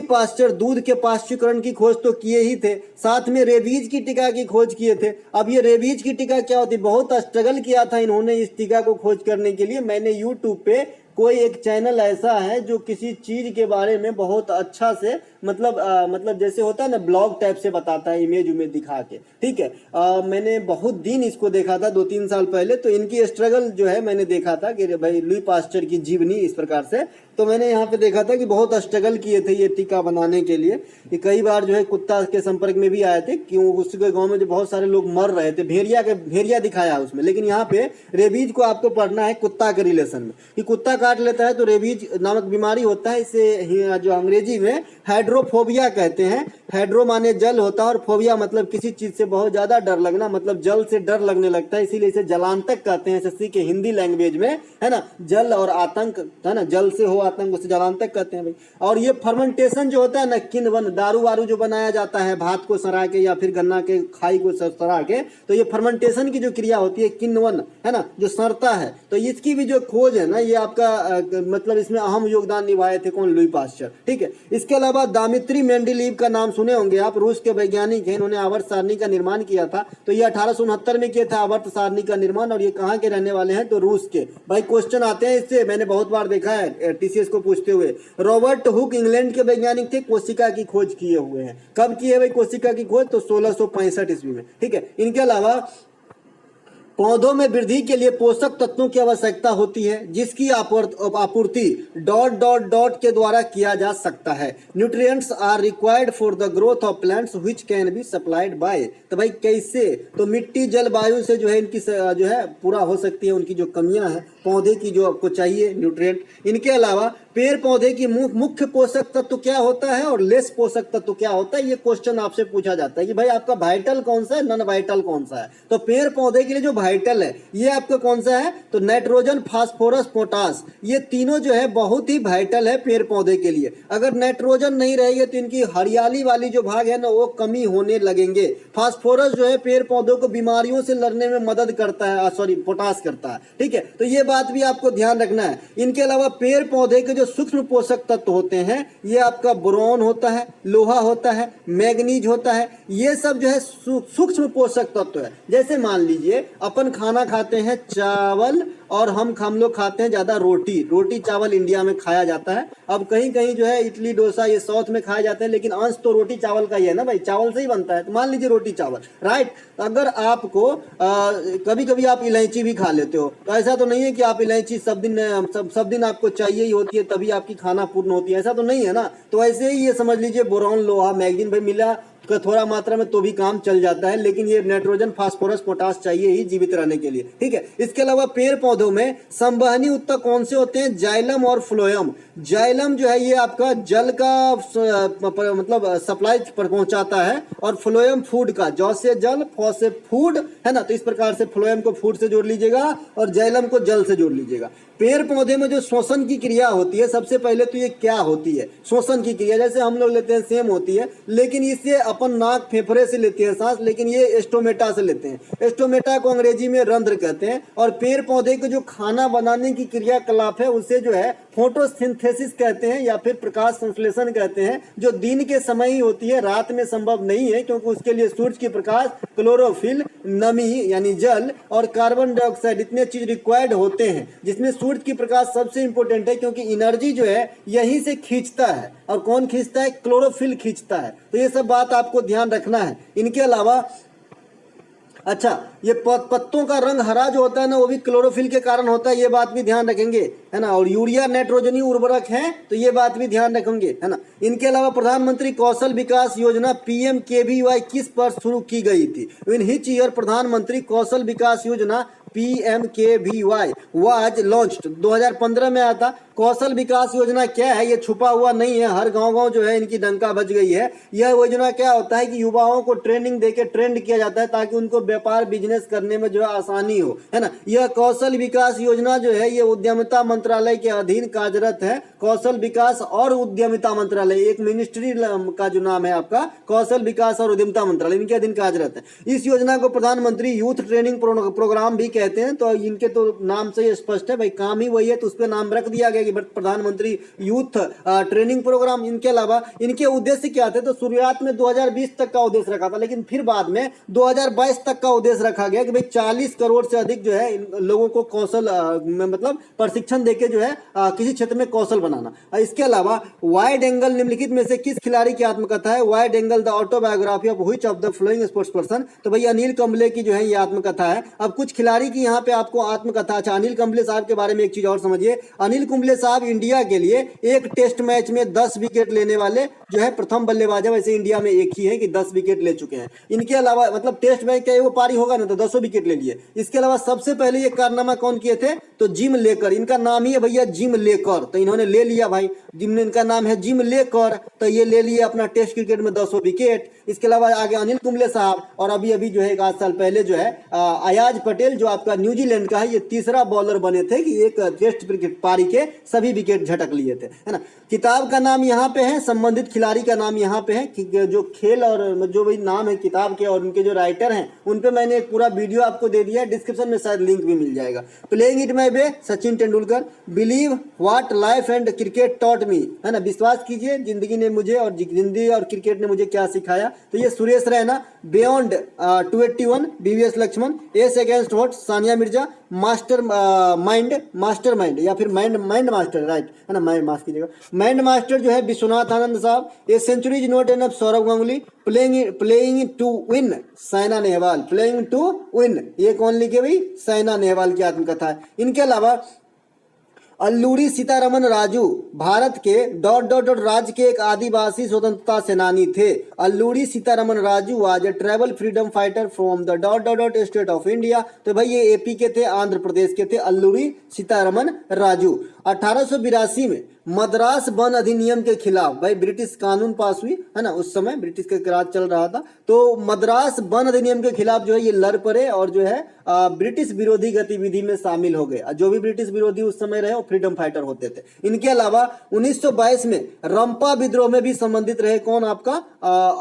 पास्चर दूध के पाश्चुरीकरण की खोज तो किए ही थे, साथ में रेबीज की टीका की खोज किए थे। अब ये रेबीज की टीका क्या होती, बहुत स्ट्रगल किया था इन्होंने इस टीका को खोज करने के लिए। मैंने यूट्यूब पे कोई एक चैनल ऐसा है जो किसी चीज के बारे में बहुत अच्छा से मतलब जैसे होता है ना ब्लॉग टाइप से बताता है, इमेज उमेज दिखा के। ठीक है, मैंने बहुत दिन इसको देखा था 2-3 साल पहले, तो इनकी स्ट्रगल जो है मैंने देखा था कि भाई लुई पास्चर की जीवनी इस प्रकार से, तो मैंने यहाँ पे देखा था कि बहुत स्ट्रगल किए थे ये टीका बनाने के लिए, कि कई बार जो है कुत्ता के संपर्क में भी आए थे, क्यों उसके गांव में जो बहुत सारे लोग मर रहे थे, भेड़िया दिखाया उसमें। लेकिन यहाँ पे रेबीज को आपको पढ़ना है कुत्ता के रिलेशन में, कि कुत्ता काट लेता है तो रेबीज नामक बीमारी होता है। इसे जो अंग्रेजी में हाइड्रोफोबिया कहते हैं। हाइड्रो माने जल होता है और फोबिया मतलब किसी चीज से बहुत ज्यादा डर लगना, मतलब जल से डर लगने लगता है, इसीलिए इसे जलांतक कहते हैं एसएससी के हिंदी लैंग्वेज में, है ना। जल और आतंक, है ना, जल से हो आतंक, उसे जलांतक कहते हैं भाई। और ये फर्मेंटेशन जो होता है ना, किण्वन दारू वारू जो बनाया जाता है भात को सड़ा के या फिर गन्ना के खाई को सड़ा के, तो ये फर्मेंटेशन की जो क्रिया होती है किण्वन, है ना, जो सड़ता है, तो इसकी भी जो खोज है ना, ये आपका मतलब इसमें अहम योगदान निभाए थे कौन, लुई पास्चर। ठीक है, इसके अलावा दामित्री मेंडेलीव का नाम सुने होंगे आप, रूस के वैज्ञानिक हैं, इन्होंने आवर्त सारणी का निर्माण किया था। तो ये 1869 में किया था आवर्त सारणी का निर्माण, और ये कहाँ के रहने वाले हैं, तो रूस के। भाई क्वेश्चन आते हैं इससे, मैंने बहुत बार देखा है टीसीएस को पूछते हुए। रॉबर्ट हुक इंग्लैंड के वैज्ञानिक थे, कोशिका की खोज किए हुए हैं। कब की है भाई कोशिका की खोज, तो 1665 ईस्वी में। ठीक है, इनके अलावा पौधों में वृद्धि के लिए पोषक तत्वों की आवश्यकता होती है, जिसकी आपूर्ति डॉट डॉट डॉट के द्वारा किया जा सकता है। Nutrients are required for the growth of plants which can be supplied by. तो भाई कैसे, तो मिट्टी जल वायु से जो है इनकी जो है पूरा हो सकती है उनकी जो कमियां हैं पौधे की, जो आपको चाहिए न्यूट्रिएंट। इनके अलावा पेड़ पौधे की मुख्य पोषक तत्व क्या होता है और लेस पोषक तत्व क्या होता है, ये क्वेश्चन आपसे पूछा जाता है कि भाई आपका वाइटल कौन सा है, नॉन वाइटल कौन सा है। तो पेड़ पौधे के लिए जो वाइटल है ये आपका कौन सा है, तो नाइट्रोजन, फास्फोरस, पोटास, ये तीनों जो है बहुत ही वाइटल है पेड़ पौधे के लिए। अगर नाइट्रोजन नहीं रहेगी तो इनकी हरियाली वाली जो भाग है ना वो कमी होने लगेंगे। फास्फोरस जो है पेड़ पौधों को बीमारियों से लड़ने में मदद करता है, पोटास करता है। ठीक है, तो ये बात भी आपको ध्यान रखना है। इनके अलावा पेड़ पौधे के जो सूक्ष्म पोषक तत्व होते हैं ये आपका बोरॉन होता है, लोहा होता है, मैग्नीज होता है, ये सब जो है सूक्ष्म पोषक तत्व है। जैसे मान लीजिए अपन खाना खाते हैं चावल, और हम लोग खाते हैं ज्यादा रोटी चावल इंडिया में खाया जाता है। अब कहीं कहीं जो है इडली डोसा ये साउथ में खाए जाते हैं, लेकिन अंश तो रोटी चावल का ही है ना भाई, चावल से ही बनता है। तो मान लीजिए रोटी चावल, राइट। अगर आपको कभी कभी आप इलायची भी खा लेते हो, तो ऐसा तो नहीं है कि आप इलायची सब दिन आपको चाहिए ही होती है तभी आपकी खाना पूर्ण होती है, ऐसा तो नहीं है ना। तो ऐसे ही ये समझ लीजिए बोरॉन, लोहा, मैग्नीज भाई मिला का थोड़ा मात्रा में तो भी काम चल जाता है, लेकिन ये नाइट्रोजन, फास्फोरस, पोटास चाहिए ही जीवित रहने के लिए। ठीक है, इसके अलावा पेड़ पौधों में संवहनी ऊतक कौन से होते हैं, जाइलम और फ्लोएम। जाइलम जो है ये आपका जल का मतलब सप्लाई पर पहुंचाता है, और फ्लोएम फूड का, जौ से जल, फौ से फूड, है ना। तो इस प्रकार से फ्लोएम को फूड से जोड़ लीजिएगा और जाइलम को जल से जोड़ लीजिएगा। पेड़ पौधे में जो श्वसन की क्रिया होती है, सबसे पहले तो ये क्या होती है, श्वसन की क्रिया जैसे हम लोग लेते हैं सेम होती है, लेकिन इससे अपन नाक फेफड़े से लेते हैं सांस, लेकिन ये एस्टोमेटा से लेते हैं। एस्टोमेटा को अंग्रेजी में रंध्र कहते हैं। और पेड़ पौधे को जो खाना बनाने की क्रियाकलाप है उसे जो है फोटोसिंथेसिस कहते हैं या फिर प्रकाश संश्लेषण कहते हैं, जो दिन के समय ही होती है, रात में संभव नहीं है, क्योंकि उसके लिए सूरज की प्रकाश, क्लोरोफिल, नमी यानी जल और कार्बन डाइऑक्साइड इतने चीज रिक्वायर्ड होते हैं, जिसमें सूरज की प्रकाश सबसे इंपॉर्टेंट है, क्योंकि एनर्जी जो है यहीं से खींचता है। और कौन खींचता है, क्लोरोफिल खींचता है। तो ये सब बात आपको ध्यान रखना है। इनके अलावा अच्छा, ये पत्तों का रंग हरा जो होता है ना वो भी क्लोरोफिल के कारण होता है, ये बात भी ध्यान रखेंगे, है ना। और यूरिया नाइट्रोजनी उर्वरक है, तो ये बात भी ध्यान रखेंगे, है ना। इनके अलावा प्रधानमंत्री कौशल विकास योजना PMKVY किस पर शुरू की गई थी, इन हिच ईयर प्रधानमंत्री कौशल विकास योजना PMKVY वाज लॉन्च्ड, 2015 में आया था। कौशल विकास योजना क्या है, ये छुपा हुआ नहीं है, हर गांव जो है इनकी डंका बज गई है। यह योजना क्या होता है कि युवाओं को ट्रेनिंग देके ट्रेंड किया जाता है ताकि उनको व्यापार बिजनेस करने में जो है आसानी हो, है ना। यह कौशल विकास योजना जो है ये उद्यमिता मंत्रालय के अधीन कार्यरत है। कौशल विकास और उद्यमिता मंत्रालय, एक मिनिस्ट्री का जो नाम है आपका कौशल विकास और उद्यमिता मंत्रालय, इनके अधीन कार्यरत है। इस योजना को प्रधानमंत्री यूथ ट्रेनिंग प्रोग्राम भी कहते हैं, तो इनके तो नाम से ही स्पष्ट है भाई, काम ही वही है, तो उस पर नाम रख दिया गया कि प्रधानमंत्री यूथ ट्रेनिंग प्रोग्राम। इनके अलावा इनके उद्देश्य क्या थे, तो शुरुआत में 2020 तक का उद्देश्य रखा था, लेकिन फिर बाद में 2022 तक का उद्देश्य रखा गया कि भाई 40 करोड़ से अधिक जो है इन लोगों को कौशल मतलब प्रशिक्षण देके जो है किसी क्षेत्र में कौशल बनाना। इसके अलावा वाइड एंगल निम्नलिखित में से किस खिलाड़ी की आत्मकथा है, wide angle the autobiography of which of the flowing sports person, तो भाई अनिल कुंबले की जो है ये आत्मकथा है। अब कुछ खिलाड़ी की यहाँ पे आपको आत्मकथा। अच्छा, अनिल कुंबले साहब के बारे में एक चीज और समझिए, अनिल कुंबले साहब इंडिया के लिए एक टेस्ट मैच में 10 विकेट लेने वाले जो है प्रथम बल्लेबाज है। वैसे इंडिया में एक ही है कि 10 विकेट ले चुके हैं। इनके अलावा मतलब टेस्ट मैच का वो पारी होगा ना, तो 10 विकेट ले लिए। इसके अलावा सबसे पहले ये कारनामा कौन किए थे, तो जिम लेकर, इनका नाम ही है भैया जिम लेकर, तो इन्होंने ले लिया भाई, जिम इनका नाम है जिम लेकर, तो ये ले लिए अपना टेस्ट क्रिकेट में 10 विकेट। इसके अलावा आगे अनिल कुंबले साहब, और अभी अभी जो है 8 साल पहले जो है अयाज पटेल जो आपका न्यूजीलैंड का है, ये तीसरा बॉलर बने थे कि एक टेस्ट क्रिकेट पारी के सभी विकेट झटक लिए थे, है ना। किताब का नाम यहाँ पे है, संबंधित खिलाड़ी का नाम यहाँ पे है कि जो खेल और जो भी नाम है किताब के और उनके जो राइटर हैं उन पे मैंने एक पूरा वीडियो आपको दे दिया है, डिस्क्रिप्शन में शायद लिंक भी मिल जाएगा। Playing it my way Sachin Tendulkar, believe what life and cricket taught me, है ना, विश्वास कीजिए जिंदगी ने मुझे और जिंदगी और क्रिकेट ने मुझे क्या सिखाया, तो ये Suresh Raina, beyond 281 BVS Laxman, ace against what Sania Mirza, master mind या फिर माइंड मास्टर, राइट है ना, माइंड मास्टर कीजिएगा, माइंड मास्टर जो है विश्वनाथ आनंद साहब, a century is not enough Sourav Ganguly, playing to win Saina Nehwal, playing to win, ये कौन लिखे भाई, साइना नेहवाल की आत्मकथा है। इनके अलावा अल्लूरी सीतारमन राजू भारत के डॉट डॉट डॉट राज्य के एक आदिवासी स्वतंत्रता सेनानी थे। Alluri Sitharaman Raju was a tribal freedom fighter from the dot dot dot state of India, तो भाई ये एपी के थे, आंध्र प्रदेश के थे अल्लूरी सीतारमन राजू। 1882 में मद्रास वन अधिनियम के खिलाफ भाई ब्रिटिश कानून पास हुई, है ना, उस समय ब्रिटिश का राज चल रहा था, तो मद्रास वन अधिनियम के खिलाफ जो है ये लड़ पड़े और जो है ब्रिटिश विरोधी गतिविधि में शामिल हो गए। जो भी ब्रिटिश विरोधी उस समय रहे वो फ्रीडम फाइटर होते थे। इनके अलावा 1922 में रंपा विद्रोह में भी संबंधित रहे, कौन आपका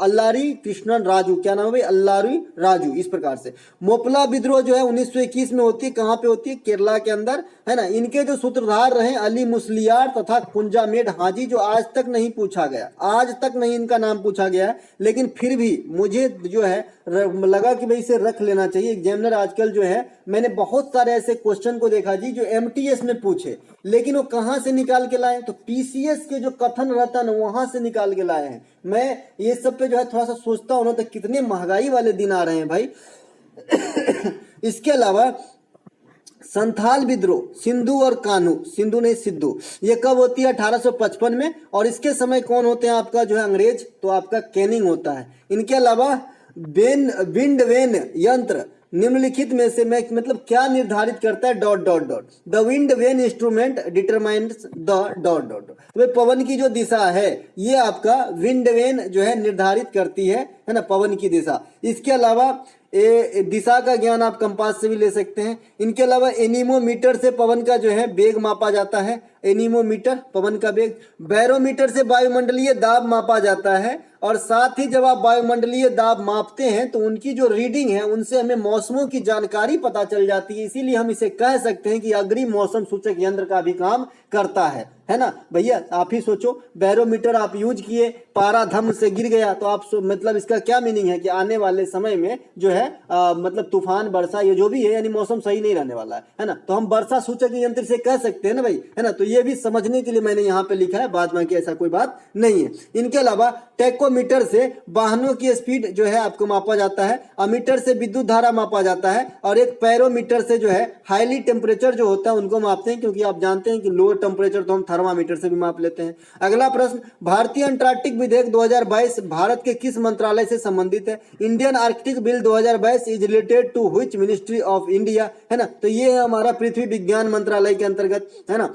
अल्लारी कृष्णन राजू, क्या नाम है भाई, अल्लारी राजू। इस प्रकार से मोपला विद्रोह जो है 1921 में होती है, कहाँ पे होती है, केरला के अंदर, है ना। इनके जो सूत्रधार रहे अली मुस्लियार तथा कुंजामेड हाजी, जो आज तक नहीं पूछा गया, आज तक नहीं इनका नाम पूछा गया है, लेकिन फिर भी मुझे जो है लगा कि भाई इसे रख लेना चाहिए। एग्जामिनर आजकल जो है, मैंने बहुत सारे ऐसे क्वेश्चन को देखा जी जो एमटीएस में पूछे, लेकिन वो कहाँ से निकाल के लाए, तो पीसीएस के जो कथन रहता है ना वहां से निकाल के लाए हैं। मैं ये सब पे जो है थोड़ा सा सोचता हूँ ना, तो कितने महंगाई वाले दिन आ रहे हैं भाई। इसके अलावा संथाल विद्रोह, सिंधु और कान्हू, सिंधु नहीं सिद्धू, ये कब होती है, 1855 में, और इसके समय कौन होते हैं आपका जो है अंग्रेज, तो आपका कैनिंग होता है। इनके अलावा विंड वेन यंत्र निम्नलिखित में से मैं मतलब क्या निर्धारित करता है, dot dot dot, the wind vane instrument determines the dot dot. तो पवन की जो दिशा है ये आपका विंड वेन जो है निर्धारित करती है ना, पवन की दिशा। इसके अलावा दिशा का ज्ञान आप कंपास से भी ले सकते हैं। इनके अलावा एनीमोमीटर से पवन का जो है वेग मापा जाता है, एनीमोमीटर पवन का वेग। बैरोमीटर से वायुमंडलीय दाब मापा जाता है, और साथ ही जब आप वायुमंडलीय दाब मापते हैं तो उनकी जो रीडिंग है उनसे हमें मौसमों की जानकारी पता चल जाती है। इसीलिए हम इसे कह सकते हैं कि अग्रिम मौसम सूचक यंत्र का भी काम करता है ना भैया। आप ही सोचो, बैरोमीटर आप यूज किए, पारा धम से गिर गया, तो आप मतलब इसका क्या मीनिंग है कि आने वाले समय में जो है मतलब तूफान, वर्षा, ये जो भी है यानी मौसम सही नहीं रहने वाला है ना। तो हम वर्षा सूचक यंत्र से कह सकते हैं ना भाई, है ना। तो ये भी समझने के लिए मैंने यहाँ पे लिखा है, बाद में कि ऐसा कोई बात नहीं है। इनके अलावा टेकोमीटर से वाहनों की स्पीड जो है आपको मापा जाता है, अमीटर से विद्युत धारा मापा जाता है, और एक पैरोमीटर से जो है हाईली टेम्परेचर जो होता है उनको मापते हैं, क्योंकि आप जानते हैं कि लोअर टेम्परेचर तो हम थर्मामीटर से भी माप लेते हैं। अगला प्रश्न, भारतीय अंटार्कटिक विधेयक 2022 भारत के किस मंत्रालय से संबंधित है? Indian Arctic bill 2022 is related to which ministry of India, है ना। तो ये है हमारा पृथ्वी विज्ञान मंत्रालय के अंतर्गत, है ना।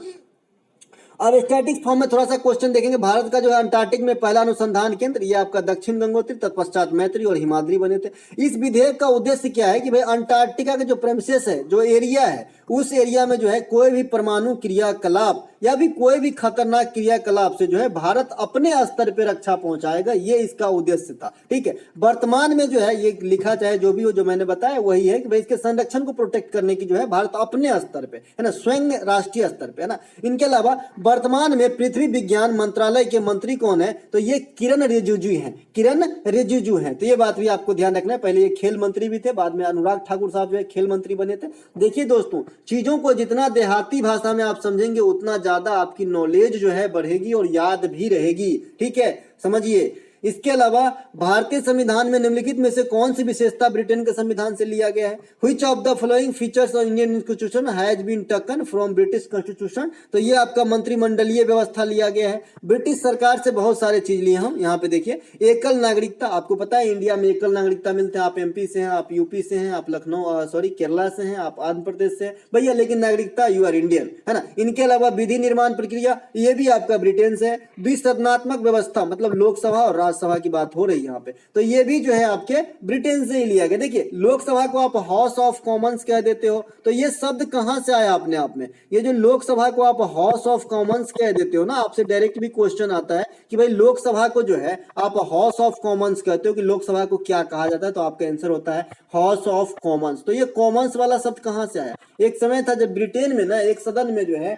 अब स्टैटिक फॉर्म में थोड़ा सा क्वेश्चन देखेंगे। भारत का जो है अंटार्कटिक में पहला अनुसंधान केंद्र, ये आपका दक्षिण गंगोत्री, तत्पश्चात मैत्री और हिमाद्री बने थे। इस विधेयक का उद्देश्य क्या है कि भाई अंटार्कटिका के जो प्रेमिसेस है, जो एरिया है, उस एरिया में जो है कोई भी परमाणु क्रियाकलाप या भी कोई भी खतरनाक क्रियाकलाप से जो है भारत अपने स्तर पर रक्षा पहुंचाएगा, ये इसका उद्देश्य था। ठीक है, वर्तमान में जो है ये लिखा चाहे जो भी हो, जो मैंने बताया वही है कि भाई इसके संरक्षण को प्रोटेक्ट करने की जो है भारत अपने स्तर पे है ना, स्वयं राष्ट्रीय स्तर पे है ना। इनके अलावा वर्तमान में पृथ्वी विज्ञान मंत्रालय के मंत्री कौन है, तो ये किरण रिजिजू हैं, किरण रिजिजू हैं। तो ये बात भी आपको ध्यान रखना है। पहले ये खेल मंत्री भी थे, बाद में अनुराग ठाकुर साहब जो है खेल मंत्री बने थे। देखिए दोस्तों, चीजों को जितना देहाती भाषा में आप समझेंगे उतना ज्यादा आपकी नॉलेज जो है बढ़ेगी और याद भी रहेगी। ठीक है, समझिए। इसके अलावा भारतीय संविधान में निम्नलिखित में से कौन सी विशेषता ब्रिटेन के संविधान से लिया गया है? Which of the following features of Indian constitution has been taken from British constitution? तो ये आपका मंत्रिमंडलीय व्यवस्था लिया गया है। ब्रिटिश सरकार से बहुत सारे चीज लिए हम। यहाँ पे देखिए, एकल नागरिकता, आपको पता है इंडिया में एकल नागरिकता मिलते हैं। आप एमपी से हैं, आप यूपी से हैं, आप केरला से हैं, आप आंध्र प्रदेश से हैं भैया, लेकिन नागरिकता यू आर इंडियन, है ना। इनके अलावा विधि निर्माण प्रक्रिया, ये भी आपका ब्रिटेन से है। द्विसदनात्मक व्यवस्था, मतलब लोकसभा और राज्यसभा की बात हो रही है यहाँ पे, तो ये भी जो है आपके ब्रिटेन से ही लिया गया। देखिए, लोकसभा को आप हाउस ऑफ कॉमन्स कह देते हो, तो ये शब्द कहां से आया अपने आप में? ये जो लोकसभा को आप हाउस ऑफ कॉमन्स कह देते हो ना, आपसे डायरेक्ट भी क्वेश्चन आता है कि भाई लोकसभा को जो है आप हाउस ऑफ कॉमन्स कहते हो, कि लोकसभा को क्या कहा जाता है? तो आपका आंसर होता है हाउस ऑफ कॉमन्स। तो ये कॉमन्स वाला शब्द कहां से आया? एक समय था जब ब्रिटेन में ना एक सदन में जो है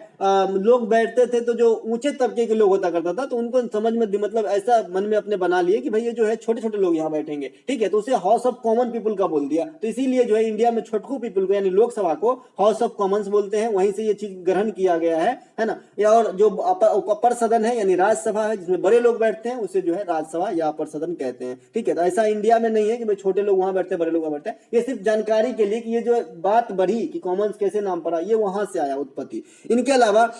लोग बैठते थे, तो जो ऊंचे तबके के लोग होता करता था, तो उनको समझ में मतलब ऐसा मन में अपने बना लिए कि भाई ये जो है छोटे छोटे लोग यहाँ बैठेंगे। ठीक है, तो उसे हाउस ऑफ कॉमन पीपल का बोल दिया। तो इसीलिए जो है इंडिया में छोटकू पीपल को यानी लोकसभा को हाउस ऑफ कॉमन्स बोलते हैं। वहीं से ये चीज ग्रहण किया गया है ना। और जो अपर सदन है यानी राज्यसभा है, जिसमें बड़े लोग बैठते हैं, उसे जो है राज्यसभा या अपर सदन कहते हैं। ठीक है, तो ऐसा इंडिया में नहीं है कि भाई छोटे लोग वहां बैठते हैं, बड़े लोग वहां बैठते हैं। ये सिर्फ जानकारी के लिए कि ये जो बात बढ़ी कि कॉमन्स कैसे नाम पड़ा, ये वहां से आया उत्पत्ति। इनके अलावा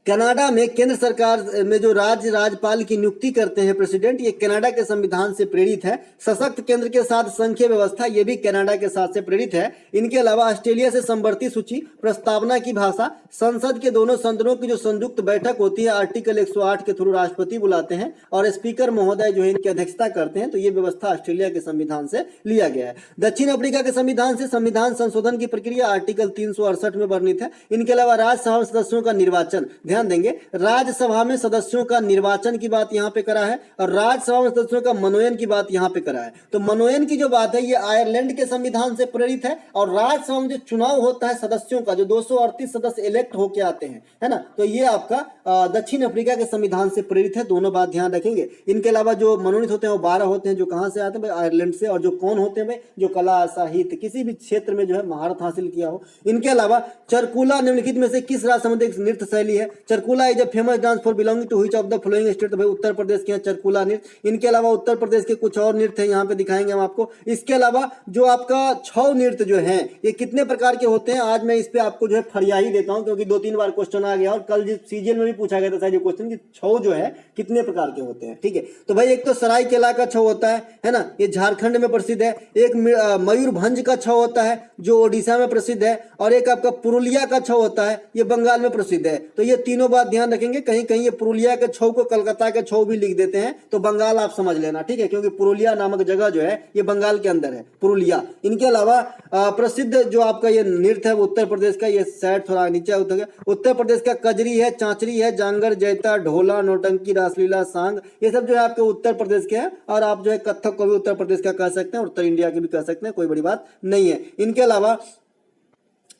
कनाडा में केंद्र सरकार में जो राज्यपाल की नियुक्ति करते हैं प्रेसिडेंट, ये कनाडा के संविधान से प्रेरित है। सशक्त केंद्र के साथ संघीय व्यवस्था, ये भी कनाडा के साथ से प्रेरित है। इनके अलावा ऑस्ट्रेलिया से संवर्ती सूची, प्रस्तावना की भाषा, संसद के दोनों सदनों की जो संयुक्त बैठक होती है आर्टिकल 108 के थ्रू राष्ट्रपति बुलाते हैं और स्पीकर महोदय जो है इनकी अध्यक्षता करते हैं। तो ये व्यवस्था ऑस्ट्रेलिया के संविधान से लिया गया है। दक्षिण अफ्रीका के संविधान से संविधान संशोधन की प्रक्रिया आर्टिकल 368 में वर्णित है। इनके अलावा राज्यसभा सदस्यों का निर्वाचन, ध्यान देंगे, राज्यसभा में सदस्यों का निर्वाचन की बात यहां पे करा है और राज्यसभा में सदस्यों का मनोनयन की बात यहां पे करा है। तो मनोनयन की जो बात है ये आयरलैंड के संविधान से प्रेरित है और राज्यसभा में जो चुनाव होता है सदस्यों का, जो 238 सदस्य इलेक्ट होके आते हैं, है ना, तो ये आपका दक्षिण अफ्रीका के संविधान से प्रेरित है। दोनों बात ध्यान रखेंगे। इनके अलावा जो मनोनीत होते हैं वो 12 होते हैं, जो कहां से आते हैं भाई? आयरलैंड से। और जो कौन होते हैं भाई? जो कला साहित्य किसी भी क्षेत्र में जो है महारत हासिल किया हो। इनके अलावा चरकुला निम्नलिखित में से किस राज्य संबंधित नृत्य शैली है? Charkula is a famous dance for belonging to which of the following state? तो भाई उत्तर प्रदेश के हैं चरकुला नृत्य। इनके अलावा उत्तर प्रदेश के कुछ और नृत्य हैं, यहाँ पे दिखाएंगे हम आपको। इसके अलावा जो आपका छौ नृत्य जो है ये कितने प्रकार के होते हैं, आज मैं इस पे आपको जो है फरिया ही देता हूं, क्योंकि 2-3 बार क्वेश्चन आ गया और कल जिस सीजीएल में भी पूछा गया था शायद ये क्वेश्चन कि छौ जो है कितने प्रकार के होते हैं। ठीक है, तो भाई एक तो सरायकेला का छौ होता है ना, ये झारखंड में प्रसिद्ध है। एक मयूरभंज का छौ होता है जो ओडिशा में प्रसिद्ध है और एक आपका पुरुलिया का छौ होता है, ये बंगाल में प्रसिद्ध है। तो ये तीनों बात ध्यान रखेंगे। कहीं कहीं ये पुरुलिया के छौ को कलकत्ता के छौ भी लिख देते हैं, तो बंगाल आप समझ लेना। ठीक है, क्योंकि पुरुलिया नामक जगह जो है ये बंगाल के अंदर है, पुरुलिया। इनके अलावा प्रसिद्ध जो आपका ये नृत्य है उत्तर प्रदेश का, ये साइड थोड़ा नीचे उतर गया, उत्तर प्रदेश का कजरी है, चांचरी है, जांगर, जैता, ढोला, नौटंकी, रासलीला, सांग, ये सब जो है आपके उत्तर प्रदेश के हैं। और आप जो है कथक को भी उत्तर प्रदेश का कह सकते हैं, उत्तर इंडिया के भी कह सकते हैं, कोई बड़ी बात नहीं है। इनके अलावा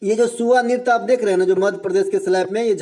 ये जो सुआ नृत्य आप देख रहे हैं ना, जो मध्य प्रदेश के स्लैब में, ये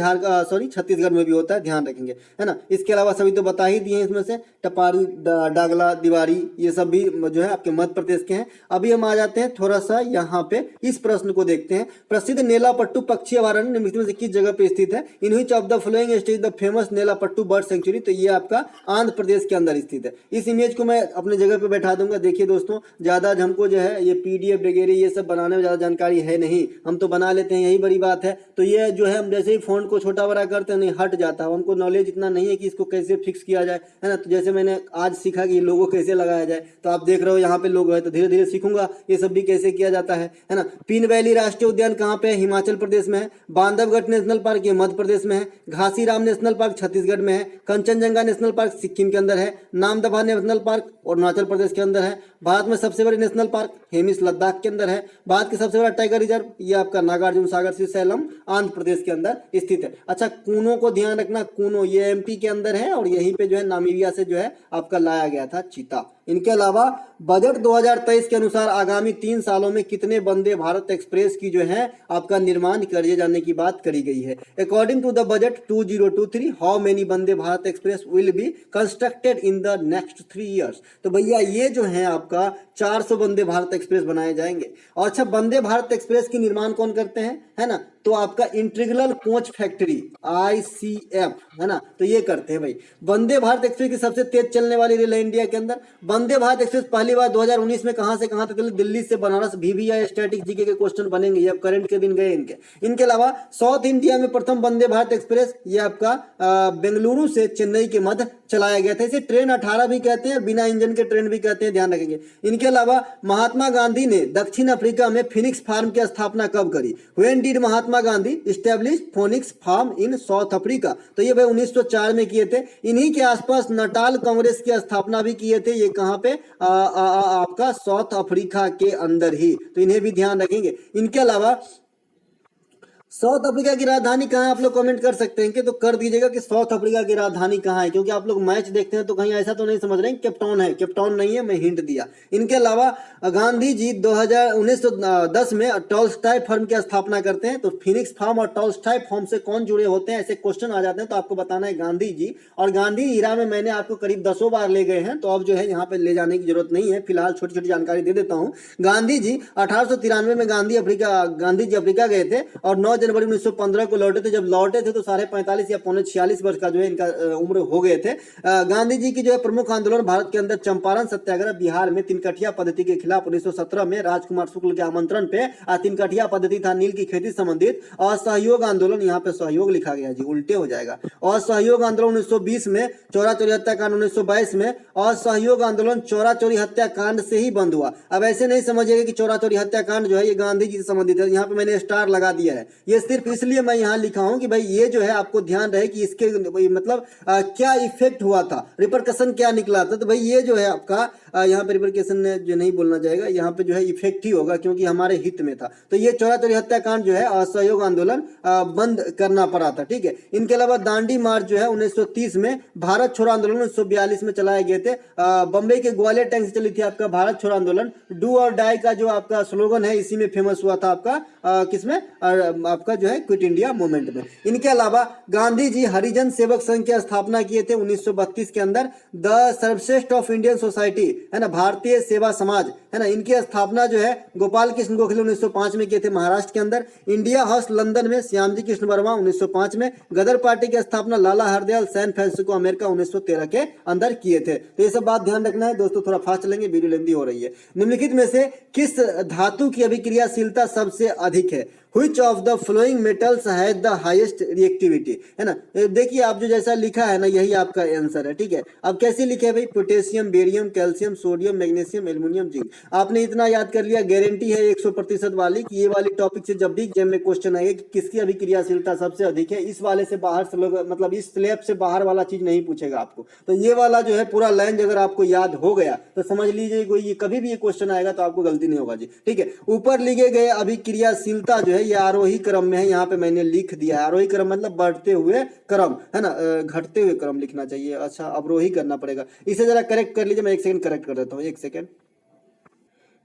छत्तीसगढ़ में भी होता है, ध्यान रखेंगे, है ना। इसके अलावा सभी तो बता ही दिए हैं, इसमें से टपारी, डागला, दिवारी, ये सब भी जो है आपके मध्य प्रदेश के हैं। अभी हम आ जाते हैं थोड़ा सा यहाँ पे इस प्रश्न को देखते हैं। प्रसिद्ध नेलापट्टू पक्षी अभयारण्य निम्नलिखित में से किस जगह पे स्थित है? In which of the following state the famous Nelapattu bird sanctuary? तो ये आपका आंध्र प्रदेश के अंदर स्थित है। इस इमेज को मैं अपने जगह पे बैठा दूंगा। देखिए दोस्तों, ज्यादा हमको जो है ये PDF वगैरह ये सब बनाने में ज्यादा जानकारी है नहीं, हम तो बना लेते हैं, यही बड़ी बात है। तो ये जो है हम जैसे ही फ़ॉन्ट को छोटा बड़ा करते हैं नहीं हट जाता है, हमको नॉलेज इतना नहीं है कि इसको कैसे फिक्स किया जाए, है ना। तो जैसे मैंने आज सीखा कि लोगो कैसे लगाया जाए, तो आप देख रहे हो यहाँ पे लोगो है, तो धीरे धीरे सीखूंगा ये सब भी कैसे किया जाता है ना। पीन वैली राष्ट्रीय उद्यान कहाँ पे है? हिमाचल प्रदेश में है। बांधवगढ़ नेशनल पार्क ये मध्य प्रदेश में है। घासीराम नेशनल पार्क छत्तीसगढ़ में है। कंचनजंगा नेशनल पार्क सिक्किम के अंदर है। नामदफा नेशनल पार्क अरुणाचल प्रदेश के अंदर है। भारत में सबसे बड़ी नेशनल पार्क हेमिस लद्दाख के अंदर है। भारत के सबसे बड़ा टाइगर रिजर्व ये आपका नागार्जुन सागर श्रीशैलम आंध्र प्रदेश के अंदर स्थित है। अच्छा, कूनो को ध्यान रखना, कूनो ये एमपी के अंदर है और यहीं पे जो है नामीबिया से जो है आपका लाया गया था चीता। इनके अलावा बजट 2023 के अनुसार आगामी 3 सालों में कितने वंदे भारत एक्सप्रेस की जो है आपका निर्माण किए जाने की बात करी गई है। According to the budget 2023 how many Vande Bharat express will be constructed in the next 3 years. तो भैया ये जो है आपका 400 वंदे भारत एक्सप्रेस बनाए जाएंगे। और अच्छा, वंदे भारत एक्सप्रेस की निर्माण कौन करते हैं, है ना, तो आपका इंटीग्रल कोच फैक्ट्री ICF, है ना, तो ये करते हैं भाई। वंदे भारत एक्सप्रेस की सबसे तेज चलने वाली रेल है इंडिया के अंदर। वंदे भारत एक्सप्रेस पहली बार 2019 में कहां से कहां तक चली? दिल्ली से बनारस। VVI स्टैटिक जीके के क्वेश्चन बनेंगे, ये अब करंट के दिन गए इनके। इनके अलावा साउथ इंडिया में प्रथम वंदे भारत एक्सप्रेस ये आपका बेंगलुरु से चेन्नई के मध्य चलाया गया था। इसे ट्रेन 18 भी कहते हैं, बिना इंजन के ट्रेन भी कहते हैं, ध्यान रखेंगे। इनके अलावा महात्मा गांधी ने दक्षिण अफ्रीका में फिनिक्स फार्म की स्थापना कब करी? When did Mahatma Gandhi establish Phoenix farm in South Africa? तो ये भाई 1904 में किए थे। इन्हीं के आसपास नटाल कांग्रेस की स्थापना भी किए थे। ये कहां पे? आपका साउथ अफ्रीका के अंदर ही, तो इन्हें भी ध्यान रखेंगे। इनके अलावा साउथ अफ्रीका की राजधानी कहाँ है? आप लोग कमेंट कर सकते हैं कि तो कर दीजिएगा कि साउथ अफ्रीका की राजधानी कहाँ है, क्योंकि आप लोग मैच देखते हैं तो कहीं ऐसा तो नहीं समझ रहे हैं केपटाउन है। केपटाउन नहीं है, मैं हिंट दिया। इनके अलावा गांधी जी 1910 में टॉल्स्टॉय फर्म की स्थापना करते हैं। तो फिनिक्स फार्म और टॉल्स्टॉय फर्म से कौन जुड़े होते हैं, ऐसे क्वेश्चन आ जाते हैं, तो आपको बताना है गांधी जी। और गांधी हीरा में मैंने आपको करीब 10 बार ले गए हैं, तो अब जो है यहाँ पे ले जाने की जरूरत नहीं है, फिलहाल छोटी छोटी जानकारी दे देता हूँ। गांधी जी 1893 में गांधी जी अफ्रीका गए थे और 9 जनवरी 1915 को लौटे थे। जब लौटे थे तो 45.5 या 46 वर्ष का जो है इनका उम्र हो गए थे। गांधी जी की जो है प्रमुख आंदोलन भारत के अंदर चंपारण सत्याग्रह, बिहार में तिनकठिया पद्धति के खिलाफ 1917 में राजकुमार शुक्ल के आमंत्रण पे तिनकठिया पद्धति था नील की खेती संबंधित। और सहयोग आंदोलन, यहाँ पे सहयोग लिखा गया जी, उल्टे हो जाएगा। और सहयोग आंदोलन 1920 में, चौरा चोरी हत्याकांड 1922 में, और सहयोग आंदोलन चौरा चोरी हत्याकांड से ही बंद हुआ। अब ऐसे नहीं समझिएगा कि चौरा चोरी हत्याकांड जो है ये गांधी जी से संबंधित है। यहाँ पे मैंने स्टार लगा दिया है, ये सिर्फ इसलिए मैं यहाँ लिखा हूं कि भाई ये जो है आपको ध्यान रहे कि इसके मतलब क्या इफेक्ट हुआ था, रिपरकशन क्या निकला था। तो भाई ये जो है आपका यहाँ पे रिपरकशन जो नहीं बोलना जाएगा, यहाँ पे जो है इफेक्ट ही होगा क्योंकि हमारे हित में था। तो ये चौरा चोरी हत्याकांड जो है असहयोग आंदोलन बंद करना पड़ा था, ठीक है। इनके अलावा दांडी मार्च जो है 1930 में, भारत छोड़ो आंदोलन 1942 में चलाए गए थे। बम्बई के ग्वालियर टैंक से चली थी आपका भारत छोड़ो आंदोलन। डू और डाई का जो आपका स्लोगन है इसी में फेमस हुआ था आपका किसमें? आपका जो है क्विट इंडिया मूवमेंट में। इनके अलावा गांधी जी हरिजन सेवक संघ की स्थापना किए थे 1932 के अंदर। द सर्वश्रेष्ठ ऑफ इंडियन सोसाइटी, है ना, भारतीय सेवा समाज, है ना, इनकी स्थापना जो है गोपाल कृष्ण गोखले 1905 में किए थे महाराष्ट्र के अंदर। इंडिया हाउस लंदन में श्यामजी कृष्ण वर्मा 1905 में। गदर पार्टी की स्थापना लाला हरदयाल सैन फ्रांसिस्को अमेरिका 1913 के अंदर किए थे। तो ये सब बात ध्यान रखना है दोस्तों, थोड़ा फास्ट चलेंगे, वीडियो लेंदी हो रही है। निम्नलिखित में से किस धातु की अभिक्रियाशीलता सबसे अधिक है? Which of the following metals has the highest reactivity, है ना। देखिए आप जो जैसा लिखा है ना यही आपका आंसर है, ठीक है। अब कैसे लिखे है भाई? Potassium, barium, calcium, sodium, magnesium, aluminium, zinc. आपने इतना याद कर लिया, गारंटी है 100% वाली कि ये वाली टॉपिक से जब भी एग्जाम में क्वेश्चन आएगा कि किसकी अभिक्रियाशीलता सबसे अधिक है, इस वाले से बाहर से लोग मतलब इस स्लैब से बाहर वाला चीज नहीं पूछेगा आपको। तो ये वाला जो है पूरा लाइन अगर आपको याद हो गया तो समझ लीजिए कोई ये कभी भी ये क्वेश्चन आएगा तो आपको गलती नहीं होगा जी, ठीक है। ऊपर लिखे गए अभिक्रियाशीलता जो है ये आरोही क्रम में है, यहाँ पे मैंने लिख दिया है। आरोही क्रम मतलब बढ़ते हुए क्रम, है ना, घटते हुए क्रम लिखना चाहिए। अच्छा, अवरोही करना पड़ेगा। इसे जरा करेक्ट कर लीजिए, मैं 1 सेकंड करेक्ट कर देता हूँ, 1 सेकंड।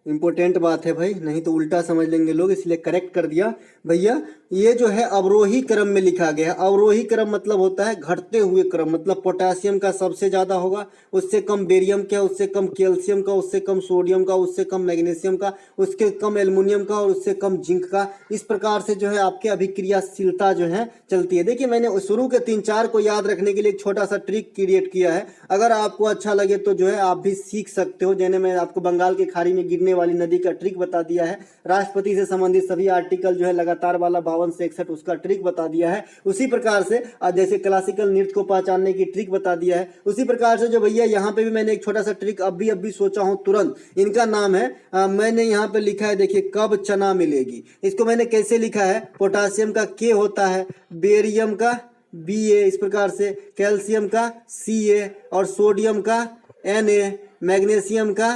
इंपॉर्टेंट बात है भाई, नहीं तो उल्टा समझ लेंगे लोग, इसलिए करेक्ट कर दिया भैया। ये जो है अवरोही क्रम में लिखा गया है। अवरोही क्रम मतलब होता है घटते हुए क्रम, मतलब पोटेशियम का सबसे ज्यादा होगा, उससे कम बेरियम का, उससे कम कैल्शियम का, उससे कम सोडियम का, उससे कम मैग्नीशियम का, उसके कम एल्युमिनियम का और उससे कम जिंक का। इस प्रकार से जो है आपके अभिक्रियाशीलता जो है चलती है। देखिए मैंने शुरू के 3-4 को याद रखने के लिए एक छोटा सा ट्रिक क्रिएट किया है, अगर आपको अच्छा लगे तो जो है आप भी सीख सकते हो। जैसे मैं आपको बंगाल की खाड़ी में गिरने वाली नदी का ट्रिक बता दिया है। राष्ट्रपति से संबंधित सभी आर्टिकल जो है लगातार वाला 52 से 61 उसका ट्रिक बता दिया है। उसी प्रकार से जैसे क्लासिकल नृत्य को पहचानने की ट्रिक बता दिया है, उसी प्रकार से जो भैया यहाँ पे भी मैंने एक छोटा सा ट्रिक अभी सोचा हूँ तुरंत। इनका नाम है मैंने यहाँ पे लिखा है, देखिए, कब चना मिलेगी। इसको मैंने कैसे लिखा है, पोटासियम का के होता है, बेरियम का Ba, इस प्रकार से कैल्शियम का Ca और सोडियम का Na, मैग्नीशियम का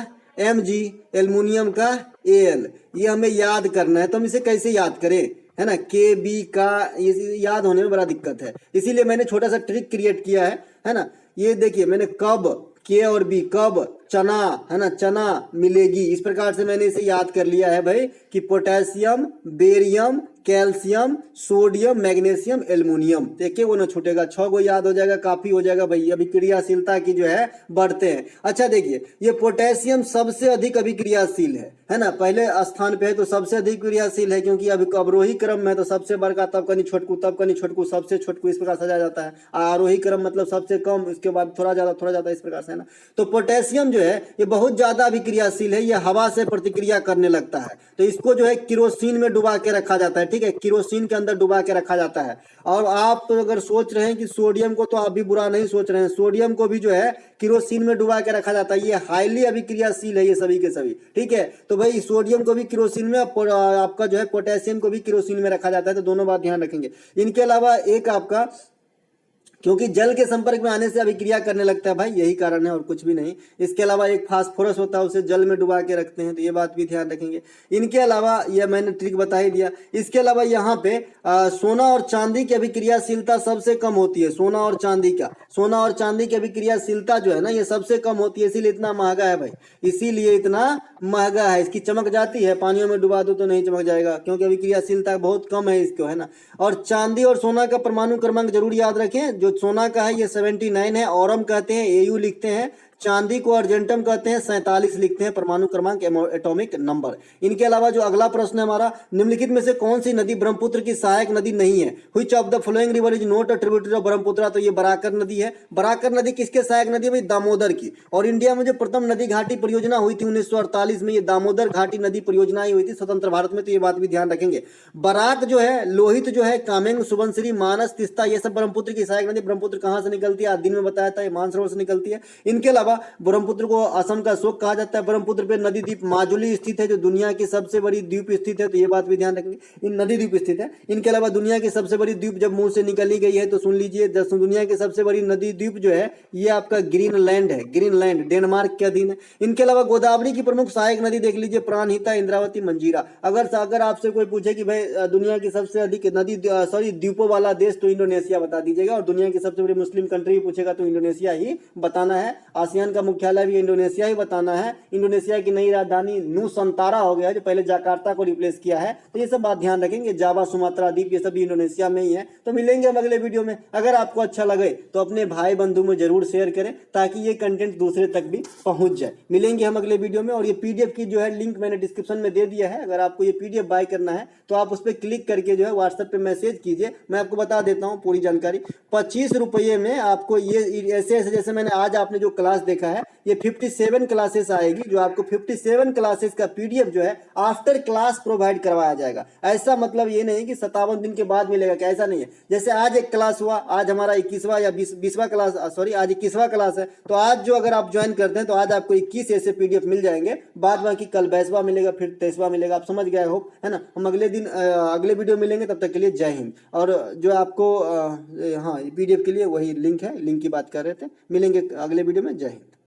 Mg, एल्युमिनियम का Al। ये हमें याद करना है, तो हम इसे कैसे याद करें, है ना। के बी का ये याद होने में बड़ा दिक्कत है, इसीलिए मैंने छोटा सा ट्रिक क्रिएट किया है ना। ये देखिए, मैंने कब, के और बी, कब चना, है ना, चना मिलेगी, इस प्रकार से मैंने इसे याद कर लिया है भाई कि potassium, barium, calcium, sodium, magnesium, aluminium. देखिए वो ना छूटेगा, 6 गो याद हो जाएगा, काफी हो जाएगा भाई। अभिक्रियाशीलता की जो है बढ़ते हैं। अच्छा देखिए, ये पोटेशियम सबसे अधिक अभिक्रियाशील है ना, पहले स्थान पे है तो सबसे अधिक क्रियाशील है, क्योंकि अभी अवरोही क्रम में तो सबसे बड़का, तब कनी छोटकू, तब कनी छोटकू, सबसे छोटकू, इस प्रकार सजाया जाता है। आरोही क्रम मतलब सबसे कम, इसके बाद थोड़ा ज्यादा, इस प्रकार से, है ना। तो पोटेशियम जो है ये बहुत ज्यादा अभिक्रियाशील है, ये हवा से प्रतिक्रिया करने लगता है, तो इसको जो है किरोसिन में डुबा के रखा जाता है, ठीक है, किरोसिन के अंदर डुबा के रखा जाता है। और आप तो अगर सोच रहे हैं कि सोडियम को, तो आप भी बुरा नहीं सोच रहे हैं, सोडियम को भी जो है किरोसिन में डुबा के रखा जाता है। ये हाईली अभिक्रियाशील है, ये सभी के सभी, ठीक है। तो भाई सोडियम को भी किरोसिन में, आपका जो है पोटेशियम को भी किरोसिन में रखा जाता है, तो दोनों बात ध्यान रखेंगे। इनके अलावा एक आपका, क्योंकि जल के संपर्क में आने से अभिक्रिया करने लगता है भाई, यही कारण है और कुछ भी नहीं। इसके अलावा एक फास्फोरस होता है, उसे जल में डुबा के रखते हैं, तो ये बात भी ध्यान रखेंगे। इनके अलावा यह मैंने ट्रिक बता ही दिया। इसके अलावा यहाँ पे सोना और चांदी की अभिक्रियाशीलता सबसे कम होती है। सोना और चांदी की अभिक्रियाशीलता जो है ना, ये सबसे कम होती है, इसीलिए इतना महंगा है भाई, इसीलिए इतना महंगा है। इसकी चमक जाती है, पानियों में डुबा दो तो नहीं चमक जाएगा, क्योंकि अभिक्रियाशीलता बहुत कम है इसको, है ना। और चांदी और सोना का परमाणु क्रमांक जरूर याद रखें। जो सोना का है ये 79 है, ऑरम कहते हैं, Au लिखते हैं। चांदी को अर्जेंटम कहते हैं, 47 लिखते हैं परमाणु क्रमांक, एटॉमिक नंबर। इनके अलावा जो अगला प्रश्न है हमारा, निम्नलिखित में से कौन सी नदी ब्रह्मपुत्र की सहायक नदी नहीं है। Which of the following river is not a tributary of Brahmaputra. तो ये बराकर नदी है। बराकर नदी किसके सहायक नदी है भाई, दामोदर की। और इंडिया में जो प्रथम नदी घाटी परियोजना हुई थी 1948 में, ये दामोदर घाटी नदी परियोजना ही हुई थी स्वतंत्र भारत में, तो ये बात भी ध्यान रखेंगे। बराक जो है, लोहित जो है, कामेंग, सुबनसिरी, मानस, तिस्ता, ये सब ब्रह्मपुत्र की सहायक नदी। ब्रह्मपुत्र कहां से निकलती है, आज दिन में बताया था, मानसरोवर से निकलती है। इनके अलावा ब्रह्मपुत्र को असम का शोक कहा जाता है। ब्रह्मपुत्र पे नदी द्वीप माजुली स्थित है, जो दुनिया की सबसे बड़ी द्वीप स्थित है, तो ये बात भी ध्यान रखेंगे, इन नदी द्वीप स्थित है। इनके अलावा दुनिया की सबसे बड़ी द्वीप जब मुंह से निकली गई है तो सुन लीजिए, दुनिया की सबसे बड़ी नदी द्वीप जो है ये आपका ग्रीनलैंड है। ग्रीनलैंड डेनमार्क के अधीन है। इनके अलावा गोदावरी की प्रमुख सहायक नदी देख लीजिए, प्राणहिता, इंद्रावती, मंजीरा। अगर आपसे कोई पूछे कि भाई दुनिया की सबसे अधिक नदी द्वीपों वाला देश, तो इंडोनेशिया बता दीजिएगा। और दुनिया की सबसे बड़ी मुस्लिम कंट्री पूछेगा तो इंडोनेशिया ही बताना है। आसियान का मुख्यालय भी इंडोनेशिया ही बताना है। इंडोनेशिया की नई राजधानी नुसंतारा हो गया, जो पहले जकार्ता को रिप्लेस किया है। तो ये सब बात ध्यान रखेंगे। जावा, सुमात्रा द्वीप, ये सब इंडोनेशिया में ही है। तो मिलेंगे हम अगले वीडियो में। अगर आपको अच्छा लगे तो अपने भाई बंधु में जरूर शेयर करें, ताकि ये कंटेंट दूसरे तक भी पहुंच जाए। मिलेंगे हम अगले वीडियो में। और ये पीडीएफ की जो है लिंक मैंने डिस्क्रिप्शन में दे दिया है। अगर आपको ये पीडीएफ बाय करना है तो आप उस पर क्लिक करके जो है व्हाट्सएप पे मैसेज कीजिए। मैं आपको बता देता हूँ पूरी जानकारी। 25 रुपये में आपको ये ऐसे जैसे मैंने आज आपने जो क्लास देखा है, ये 57 क्लासेस आएगी, जो आपको 57 क्लासेस का पीडीएफ जो है आफ्टर क्लास प्रोवाइड करवाया जाएगा। ऐसा मतलब ये नहीं कि 57 दिन के बाद मिलेगा, क्या ऐसा नहीं है। जैसे आज एक क्लास हुआ, आज हमारा 21वां या 20वां क्लास, आज 21वां क्लास है, तो आज जो अगर आप ज्वाइन करते हैं तो आज आपको 21 ऐसे पीडीएफ मिल जाएंगे। बाद बाकी कल 22वां मिलेगा, फिर 23वां मिलेगा। आप समझ गए हो, है ना। हम अगले दिन अगले वीडियो मिलेंगे, तब तक के लिए जय हिंद। और जो आपको हाँ पीडीएफ के लिए वही लिंक है, लिंक की बात कर रहे थे। मिलेंगे अगले वीडियो में, जय हिंद।